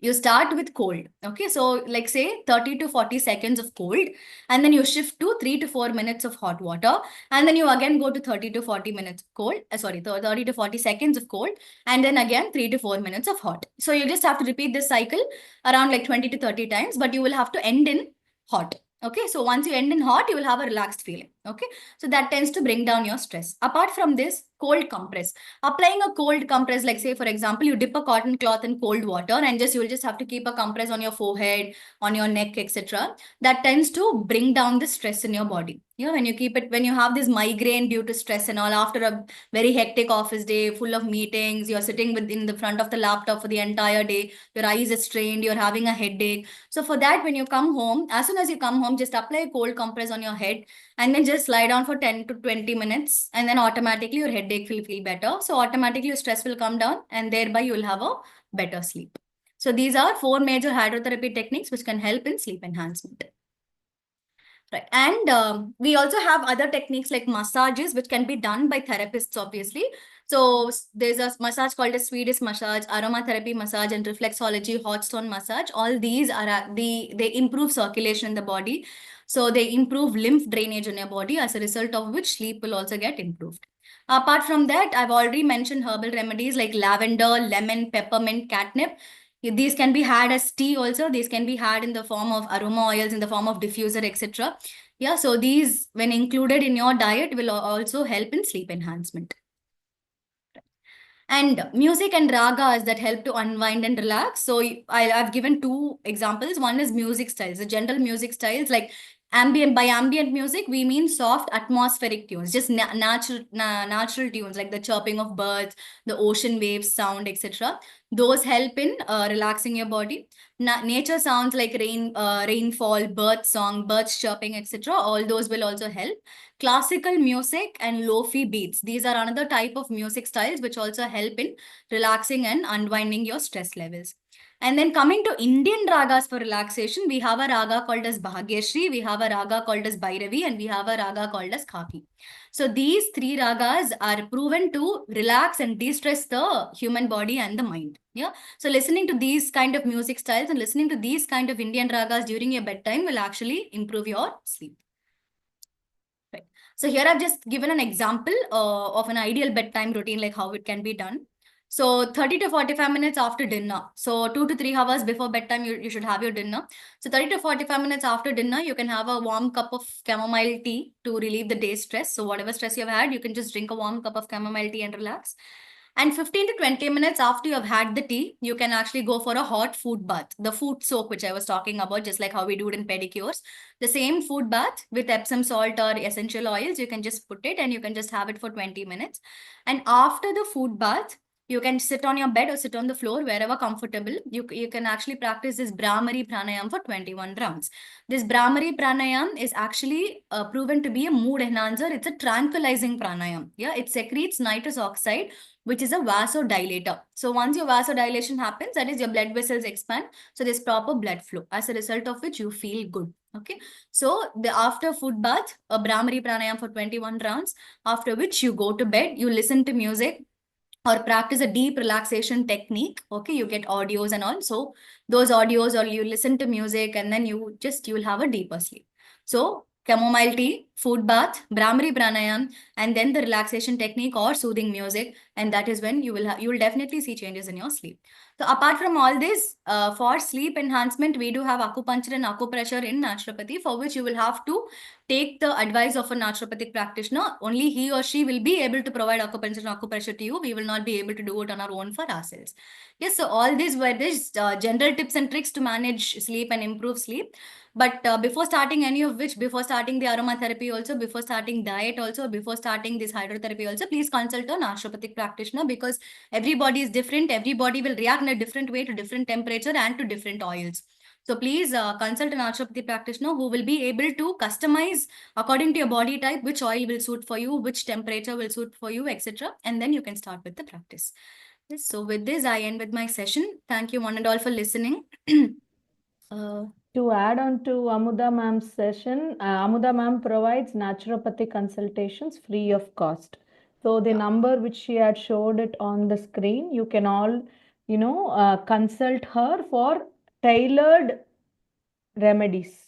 you start with cold. Okay, so like say 30 to 40 seconds of cold, and then you shift to 3 to 4 minutes of hot water, and then you again go to 30 to 40 minutes cold, 30 to 40 seconds of cold, and then again 3 to 4 minutes of hot. So you just have to repeat this cycle around like 20 to 30 times, but you will have to end in hot. Okay, so once you end in hot, you will have a relaxed feeling. Okay, so that tends to bring down your stress. Apart from this, cold compress. Applying a cold compress, like say for example, you dip a cotton cloth in cold water and you will just have to keep a compress on your forehead, on your neck, etc. That tends to bring down the stress in your body. Yeah, when you have this migraine due to stress and all, after a very hectic office day, full of meetings, you're sitting in the front of the laptop for the entire day, your eyes are strained, you're having a headache. So for that, when you come home, as soon as you come home, just apply a cold compress on your head and then just lie down for 10 to 20 minutes, and then automatically your headache will feel better. So automatically your stress will come down and thereby you will have a better sleep. So these are 4 major hydrotherapy techniques which can help in sleep enhancement. Right. And we also have other techniques like massages, which can be done by therapists, obviously. So there's a massage called a Swedish massage, aromatherapy massage, and reflexology, hot stone massage. All these are they improve circulation in the body. So they improve lymph drainage in your body, as a result of which sleep will also get improved. Apart from that, I've already mentioned herbal remedies like lavender, lemon, peppermint, catnip. These can be had as tea also. These can be had in the form of aroma oils, in the form of diffuser, etc. Yeah, so these, when included in your diet, will also help in sleep enhancement. And music and ragas that help to unwind and relax. So I've given 2 examples. One is music styles, the general music styles like ambient. By ambient music, we mean soft atmospheric tunes, just natural tunes like the chirping of birds, the ocean waves sound, etc. Those help in relaxing your body. Nature sounds like rainfall, bird song, birds chirping, etc. All those will also help. Classical music and lofi beats. These are another type of music styles which also help in relaxing and unwinding your stress levels. And then coming to Indian ragas for relaxation, we have a raga called as Bhagyashri, we have a raga called as Bhairavi, and we have a raga called as Khaki. So these 3 ragas are proven to relax and de-stress the human body and the mind. Yeah. So listening to these kind of music styles and listening to these kind of Indian ragas during your bedtime will actually improve your sleep. Right. So here I've just given an example of an ideal bedtime routine, like how it can be done. So 30 to 45 minutes after dinner. So 2 to 3 hours before bedtime, you should have your dinner. So 30 to 45 minutes after dinner, you can have a warm cup of chamomile tea to relieve the day's stress. So whatever stress you've had, you can just drink a warm cup of chamomile tea and relax. And 15 to 20 minutes after you have had the tea, you can actually go for a hot food bath. The food soak, which I was talking about, just like how we do it in pedicures. The same food bath with Epsom salt or essential oils, you can just put it and you can just have it for 20 minutes. And after the food bath, you can sit on your bed or sit on the floor, wherever comfortable. You can actually practice this Brahmari Pranayam for 21 rounds. This Brahmari Pranayam is actually proven to be a mood enhancer. It's a tranquilizing pranayam. Yeah, it secretes nitrous oxide, which is a vasodilator. So once your vasodilation happens, that is your blood vessels expand. So there's proper blood flow, as a result of which you feel good. Okay. So the after food bath, a Brahmari Pranayam for 21 rounds, after which you go to bed, you listen to music or practice a deep relaxation technique. Okay, you get audios and all. So those audios, or you listen to music, and then you'll have a deeper sleep. So chamomile tea, food bath, Brahmari Pranayam, and then the relaxation technique or soothing music. And that is when you will definitely see changes in your sleep. So apart from all this, for sleep enhancement, we do have acupuncture and acupressure in naturopathy, for which you will have to take the advice of a naturopathic practitioner. Only he or she will be able to provide acupuncture and acupressure to you. We will not be able to do it on our own for ourselves. Yes, so all these were these general tips and tricks to manage sleep and improve sleep. But before starting any of which, before starting the aromatherapy also, before starting diet also, before starting this hydrotherapy also, please consult a naturopathic practitioner, because everybody is different. Everybody will react in a different way to different temperature and to different oils. So please consult a naturopathy practitioner who will be able to customize according to your body type, which oil will suit for you, which temperature will suit for you, etc. And then you can start with the practice. Yes, so with this, I end with my session. Thank you one and all for listening. To add on to Amuda ma'am's session, Amuda ma'am provides naturopathy consultations free of cost. So the number which she had showed it on the screen, you can all, consult her for tailored remedies.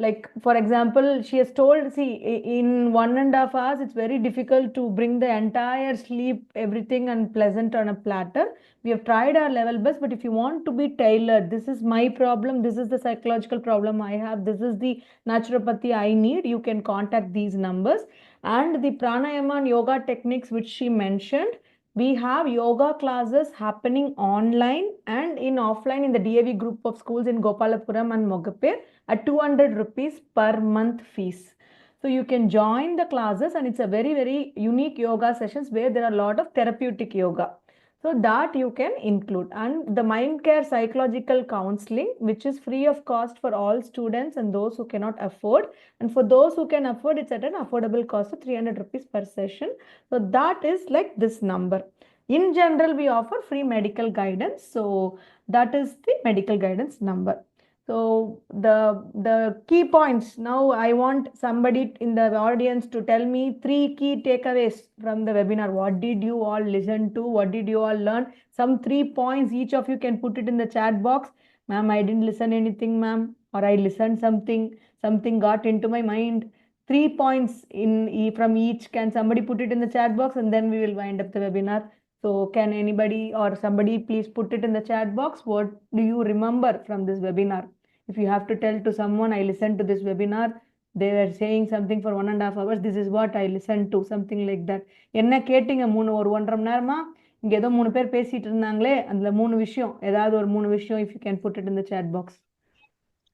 Like, for example, she has told, see, in 1.5 hours, it's very difficult to bring the entire sleep, everything and pleasant on a platter. We have tried our level best, but if you want to be tailored, this is my problem, this is the psychological problem I have, this is the naturopathy I need, you can contact these numbers. And the pranayama and yoga techniques which she mentioned, we have yoga classes happening online and in offline in the DAV group of schools in Gopalapuram and Mogapir at 200 rupees per month fees. So you can join the classes, and it's a very, very unique yoga sessions where there are a lot of therapeutic yoga. So that you can include. And the mind care psychological counseling, which is free of cost for all students and those who cannot afford. And for those who can afford, it's at an affordable cost of 300 rupees per session. So that is like this number. In general, we offer free medical guidance. So that is the medical guidance number. So the key points, now I want somebody in the audience to tell me 3 key takeaways from the webinar. What did you all listen to? What did you all learn? Some 3 points, each of you can put it in the chat box. Ma'am, I didn't listen anything, ma'am, or I listened something got into my mind. 3 points from each. Can somebody put it in the chat box, and then we will wind up the webinar. So can anybody or somebody please put it in the chat box? What do you remember from this webinar? If you have to tell to someone, I listened to this webinar, they were saying something for 1.5 hours, this is what I listened to, something like that. என்ன கேட்டீங்க ஒரு 1.5 மணி நேரமா இங்க ஏதோ 3 பேர் பேசிட்டு இருந்தாங்களே, அதுல 3 விஷயம், ஏதாவது ஒரு 3 விஷயம், if you can put it in the chat box.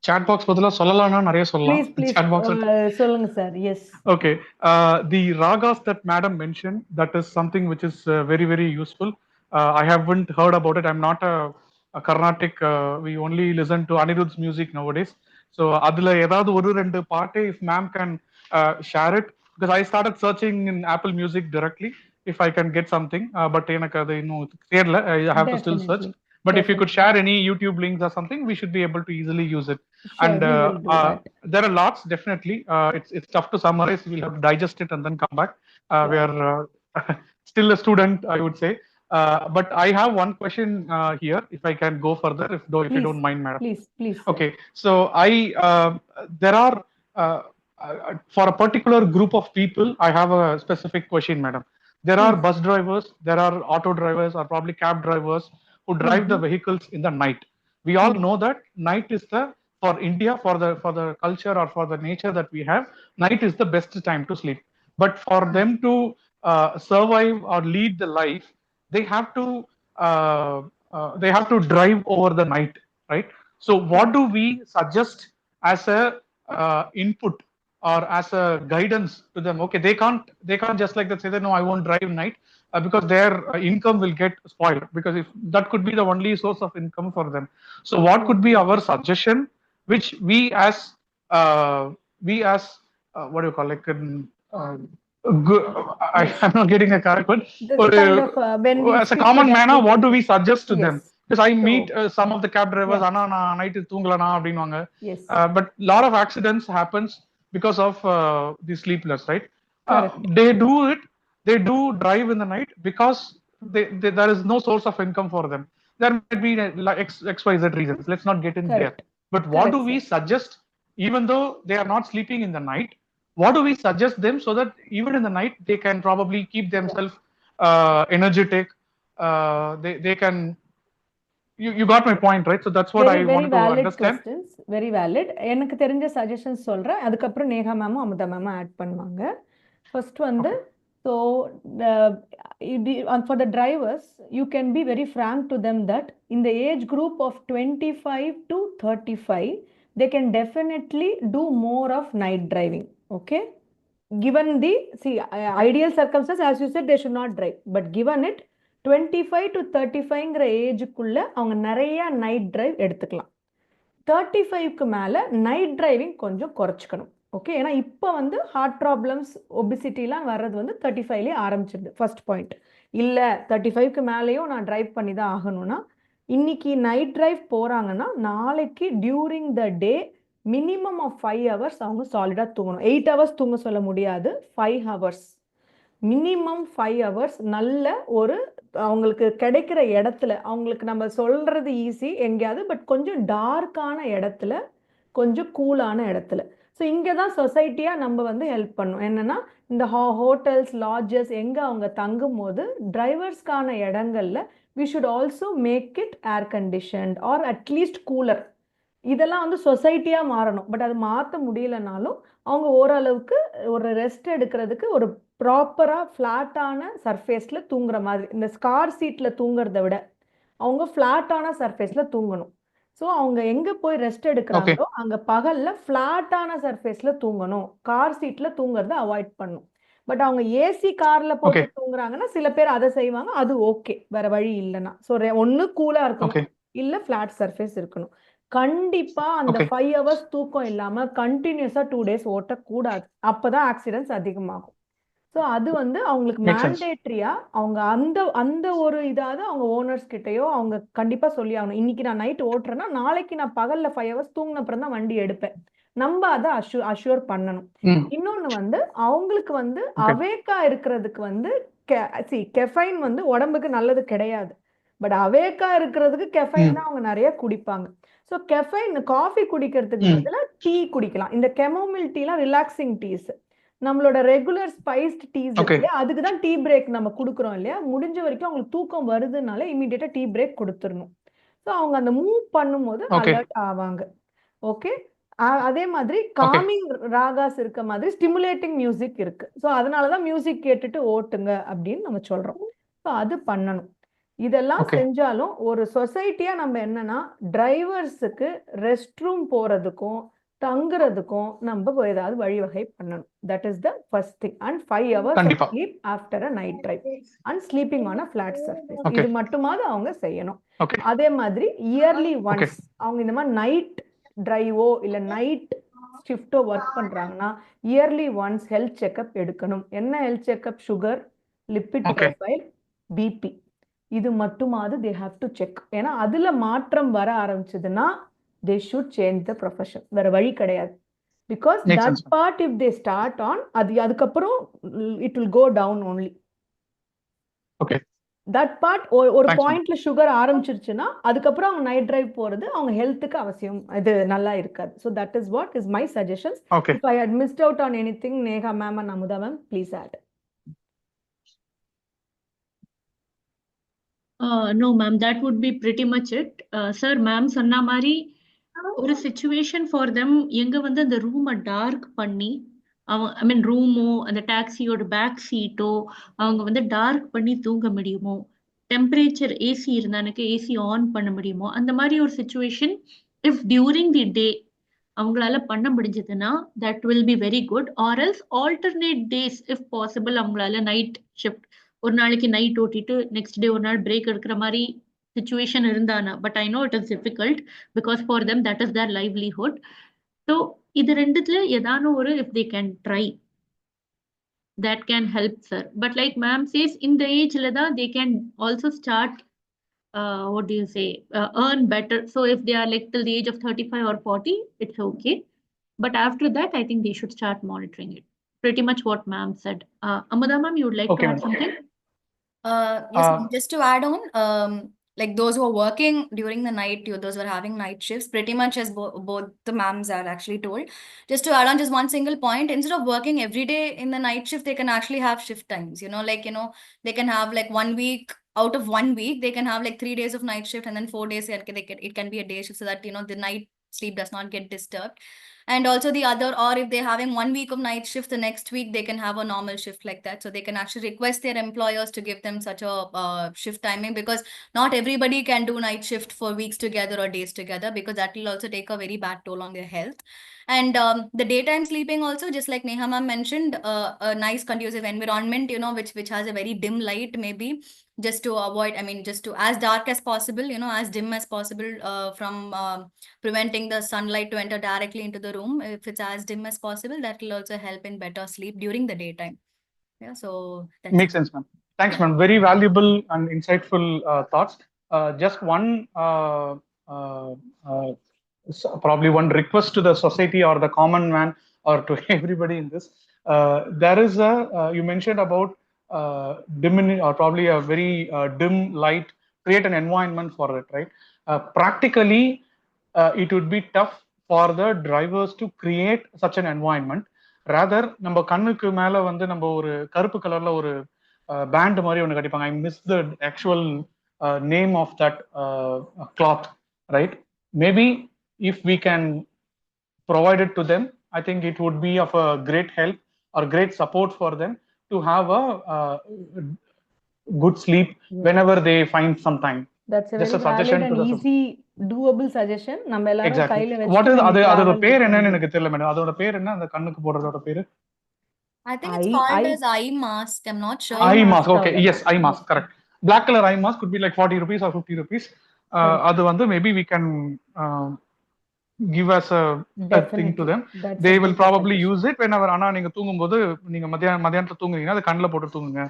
Chat box பதிலா சொல்லலாம்னா நிறைய சொல்லலாம். Please, Chat box சொல்லுங்க sir. Yes. Okay. The ragas that madam mentioned, that is something which is very, very useful. I haven't heard about it. I'm not a Carnatic. We only listen to Anirudh's music nowadays. So adla edavadhu oru rendu paate, if ma'am can share it, because I started searching in Apple Music directly if I can get something, but enakku adu innu theriyala, I have to still search. But if you could share any YouTube links or something, we should be able to easily use it. Sure, And we will do that. there are lots, definitely. It's tough to summarize. We'll have to digest it and then come back. We are still a student, I would say. But I have one question here, if I can go further, if you don't mind, madam. Please. Okay, so there are for a particular group of people, I have a specific question, madam. There are bus drivers, there are auto drivers, or probably cab drivers who drive the vehicles in the night. We all know that night is for India, for the culture or for the nature that we have, night is the best time to sleep. But for them to survive or lead the life, they have to drive over the night, right? So what do we suggest as a input or as a guidance to them? Okay, they can't just like that say that no, I won't drive night, because their income will get spoiled, because if that could be the only source of income for them. So what could be our suggestion, which we as what do you call, like Yes. I'm not getting a correct word. The kind of when we As a speak to common them, manner, we what can do we say, suggest to them? yes. Because I So, meet some of the cab drivers, yeah. "Anna, na night தூங்கலனா" அப்படின்னுவாங்க. Yes. But lot of accidents happens because of the sleepless, right? Correct. They do drive in the night because there is no source of income for them. There might be like XYZ reasons. Let's not get in there. Correct. But what do Correct, we sir. suggest, even though they are not sleeping in the night, what do we suggest them so that even in the night they can probably keep themselves energetic? They can. You got my point, right? So that's what I Very wanted to valid understand. questions. Very valid. எனக்கு தெரிஞ்ச suggestions சொல்றேன். அதுக்கப்புறம் Neha மேமும் Amudha மேமும் add பண்ணுவாங்க. First வந்து, so for the drivers, you can be very frank to them that in the age group of 25 to 35, they can definitely do more of night driving. Okay? Given the ideal circumstances, as you said, they should not drive. But given it, 25 to 35ங்கிற ஏஜுக்குள்ள அவங்க நிறைய night drive எடுத்துக்கலாம். 35க்கு மேலே night driving கொஞ்சம் குறைச்சிக்கணும். Okay, ஏன்னா இப்போ வந்து heart problems, ஒபிசிட்டிலாம் வர்றது வந்து 35லேயே ஆரம்பிச்சிடுது. First point. இல்லை 35க்கு மேலேயும் நான் டிரைவ் பண்ணி தான் ஆகணும்னா, இன்னைக்கு நைட் டிரைவ் போகிறாங்கன்னா நாளைக்கு during the day minimum of 5 hours அவங்க சாலிடாக தூங்கணும். 8 hours தூங்க சொல்ல முடியாது, 5 hours மினிமம் 5 hours நல்ல ஒரு அவங்களுக்கு கிடைக்கிற இடத்துல, அவங்களுக்கு நம்ம சொல்றது ஈஸி எங்கேயாவது, பட் கொஞ்சம் டார்க்கான இடத்துல, கொஞ்சம் கூலான இடத்துல. ஸோ இங்கே தான் சொசைட்டியாக நம்ம வந்து ஹெல்ப் பண்ணும். என்னன்னா, இந்த ஹோட்டல்ஸ், லாட்ஜஸ் எங்கே அவங்க தங்கும் போது டிரைவர்ஸ்க்கான இடங்கள்ல we should also make it air conditioned or at least cooler. இதெல்லாம் வந்து சொசைட்டியாக மாறணும். பட் அது மாற்ற முடியலனாலும் அவங்க ஓரளவுக்கு ஒரு ரெஸ்ட் எடுக்கிறதுக்கு ஒரு ப்ராப்பராக ஃப்ளாட்டான சர்ஃபேஸில் தூங்குற மாதிரி, இந்த கார் சீட்டில் தூங்குறத விட அவங்க ஃப்ளாட்டான சர்ஃபேஸில் தூங்கணும். ஸோ அவங்க எங்கே போய் ரெஸ்ட் எடுக்கிறாங்களோ அங்கே பகலில் ஃப்ளாட்டான சர்ஃபேஸில் தூங்கணும். கார் சீட்டில் தூங்குறத அவாய்ட் பண்ணும். பட் அவங்க ஏசி காரில் போட்டு தூங்குறாங்கன்னா சில பேர் அதை செய்வாங்க, அது ஓகே, வேற வழி இல்லைன்னா. ஸோ ஒன்று கூலாக இருக்கணும், இல்லை ஃப்ளாட் சர்ஃபேஸ் இருக்கணும். கண்டிப்பா அந்த 5 hours தூக்கம் இல்லாம கண்டினியூஸா 2 days ஓட்டக்கூடாது. அப்பதான் ஆக்சிடென்ட்ஸ் அதிகமாகும். ஸோ அது வந்து அவங்களுக்கு மேண்டேட்ரியா அவங்க அந்த ஒரு இதாவது அவங்க ஓனர்ஸ் கிட்டயோ அவங்க கண்டிப்பா சொல்லி ஆகணும். இன்னைக்கு நான் நைட் ஓட்டுறேன்னா நாளைக்கு நான் பகல்ல 5 hours தூங்கின அப்புறம் தான் வண்டி எடுப்பேன். நம்ம அதை அஷ்யூர் பண்ணணும். இன்னொன்னு வந்து அவங்களுக்கு வந்து அவேக்கா இருக்கிறதுக்கு வந்து கெஃபைன் வந்து உடம்புக்கு நல்லது கிடையாது. பட் அவேக்கா இருக்கிறதுக்கு கெஃபைன் தான் அவங்க நிறைய குடிப்பாங்க. ஸோ கெஃபைன் காஃபி குடிக்கிறதுக்கு பதிலாக டீ குடிக்கலாம். இந்த கெமோமில் டீலாம் ரிலாக்ஸிங் டீஸ், நம்மளோட ரெகுலர் ஸ்பைஸ்ட் டீஸ் இல்லையா, அதுக்கு தான் டீ பிரேக் நம்ம கொடுக்குறோம் இல்லையா. முடிஞ்ச வரைக்கும் அவங்களுக்கு தூக்கம் வருதுனால இமீடியட்டா டீ பிரேக் கொடுத்துடணும். ஸோ அவங்க அந்த மூவ் பண்ணும்போது அலர்ட் ஆவாங்க. ஓகே, அதே மாதிரி காமிங் ராகாஸ் இருக்க மாதிரி ஸ்டிமுலேட்டிங் மியூசிக் இருக்கு. ஸோ அதனாலதான் மியூசிக் கேட்டுட்டு ஓட்டுங்க அப்படின்னு நம்ம சொல்றோம். ஸோ அது பண்ணணும். இதெல்லாம் செஞ்சாலும் ஒரு சொசைட்டியா நம்ம என்னன்னா, டிரைவர்ஸுக்கு ரெஸ்ட் ரூம் போறதுக்கும் தங்குறதுக்கும் நம்ம ஏதாவது வழிவகை பண்ணணும். That is the first thing. And 5 hours of sleep after a night drive and sleeping on a flat surface. இது மட்டுமாவது அவங்க செய்யணும். அதே மாதிரி இயர்லி ஒன்ஸ் அவங்க இந்த மாதிரி நைட் டிரைவோ இல்ல நைட் ஷிஃப்டோ ஒர்க் பண்றாங்கன்னா இயர்லி ஒன்ஸ் ஹெல்த் செக்அப் எடுக்கணும். என்ன health checkup? Sugar, lipid profile, BP, இது மட்டுமாவது they have to check. ஏன்னா அதுல மாற்றம் வர ஆரம்பிச்சதுன்னா they should change the profession. வேற வழி கிடையாது. Because that part if they start on, அதுக்கப்புறம் it will go down only. Okay. That part ஒரு பாயிண்ட்ல சுகர் ஆரம்பிச்சிருச்சுன்னா அதுக்கப்புறம் அவங்க நைட் டிரைவ் போறது அவங்க ஹெல்த்துக்கு அவசியம், இது நல்லா இருக்காது. So that is what is my suggestions. If I had missed out on anything, Neha ma'am and Amudha ma'am, please add. No ma'am, that would be pretty much it. Sir, ma'am சொன்ன மாதிரி ஒரு situation for them எங்க வந்து அந்த ரூமை dark பண்ணி ஐ மீன் ரூமோ அந்த டாக்ஸியோட back சீட்டோ அவங்க வந்து டார்க் பண்ணி தூங்க முடியுமோ டெம்பரேச்சர் ஏசி இருந்தா எனக்கு ஏசி ஆன் பண்ண முடியுமோ அந்த மாதிரி ஒரு சுச்சுவேஷன் இஃப் டியூரிங் தி டே அவங்களால பண்ண முடிஞ்சதுன்னா that will be very good. Or else alternate days if possible அவங்களால நைட் ஷிஃப்ட் ஒரு நாளைக்கு நைட் ஓட்டிட்டு நெக்ஸ்ட் டே ஒரு நாள் பிரேக் எடுக்கிற மாதிரி சுச்சுவேஷன் இருந்தானா. But I know it is difficult because for them that is their livelihood. So இது ரெண்டுத்துல ஏதான ஒரு if they can try that can help, sir. But like ma'am says, in the age leda they can also start what do you say, earn better. So if they are like till the age of 35 or 40, it's okay. But after that I think they should start monitoring it. Pretty much what ma'am said. Amada ma'am, you would like Okay, to add ma'am. something? Yes, ma'am. Just to add on, like those who are working during the night, those who are having night shifts, pretty much as both the ma'ams are actually told. Just to add on just one single point, instead of working every day in the night shift, they can actually have shift times. Like, they can have like 1 week, out of 1 week, they can have like 3 days of night shift and then 4 days it can be a day shift, so that, the night sleep does not get disturbed. And also the other, or if they're having 1 week of night shift, the next week they can have a normal shift like that. So they can actually request their employers to give them such a shift timing, because not everybody can do night shift for weeks together or days together, because that will also take a very bad toll on their health. And the daytime sleeping also, just like Neha ma'am mentioned, a nice conducive environment, which has a very dim light, maybe just to avoid, just to as dark as possible, as dim as possible, from preventing the sunlight to enter directly into the room. If it's as dim as possible, that will also help in better sleep during the daytime. Yeah, so that's Makes sense, ma'am. Thanks, ma'am. Very valuable and insightful thoughts. Just one, probably one request to the society or the common man or to everybody in this. There is you mentioned about dimming or probably a very dim light, create an environment for it, right? Practically, it would be tough for the drivers to create such an environment. Rather நம்ம கண்ணுக்கு மேல வந்து நம்ம ஒரு கருப்பு கலர்ல ஒரு band மாதிரி ஒன்று கட்டிப்பாங்க. I miss the actual name of that cloth, right? Maybe if we can provide it to them, I think it would be of a great help or great support for them to have a good sleep whenever they find some time. That's a Just very a suggestion valid to and the easy doable suggestion. நம்ம எல்லாரும் exactly. கையில What is வச்சுட்டு when we அதோட travel we பேர் can என்னன்னு do. எனக்கு தெரியல madam. அதோட பேர் என்ன, அந்த கண்ணுக்கு போடுறதோட பேரு? I think it's called as eye mask. I'm not sure. Eye mask. Okay. அவ்வளவுதான். Yes, eye mask. Correct. Black color eye mask could be like 40 rupees or 50 rupees. அது வந்து maybe we can give us a thing to Definitely. them. That's They a will good probably suggestion. use it whenever ஆனா நீங்க தூங்கும்போது நீங்க மத்தியானத்துல தூங்குறீங்கன்னா அது கண்ணுல போட்டு தூங்குங்க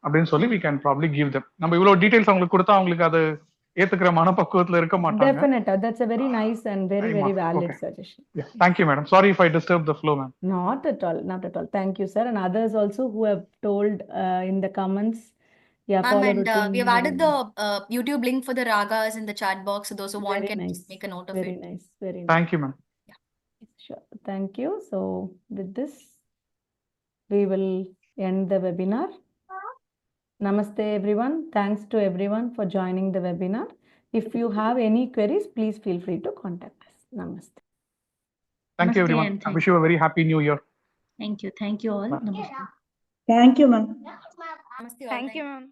அப்படின்னு சொல்லி we can probably give them. நம்ம இவ்வளவு டீடைல்ஸ் அவங்களுக்கு கொடுத்தா அவங்களுக்கு அது ஏத்துக்கிற மனப்பக்குவத்துல இருக்க மாட்டாங்க. Definitely. That's a very nice and very, Eye very mask. valid Okay. suggestion. Yeah. Thank you, madam. Sorry if I disturbed the flow, ma'am. Not at all. Not at all. Thank you, sir. And others also who have told in the comments. Yeah, Ma'am, follow and routine. we have added the YouTube link for the ragas in the chat box, so those who want Very can nice. just make a note of Very it. nice. Very nice. Thank you, ma'am. Sure. Thank you. So with this, we will end the webinar. Namaste, everyone. Thanks to everyone for joining the webinar. If you have any queries, please feel free to contact us. Namaste. Thank you, Namaste everyone. and I wish you a very happy new year. Thank you. Thank you all. Bye. Namaste. Thank you, ma'am. Namaste all. Thank you, ma'am.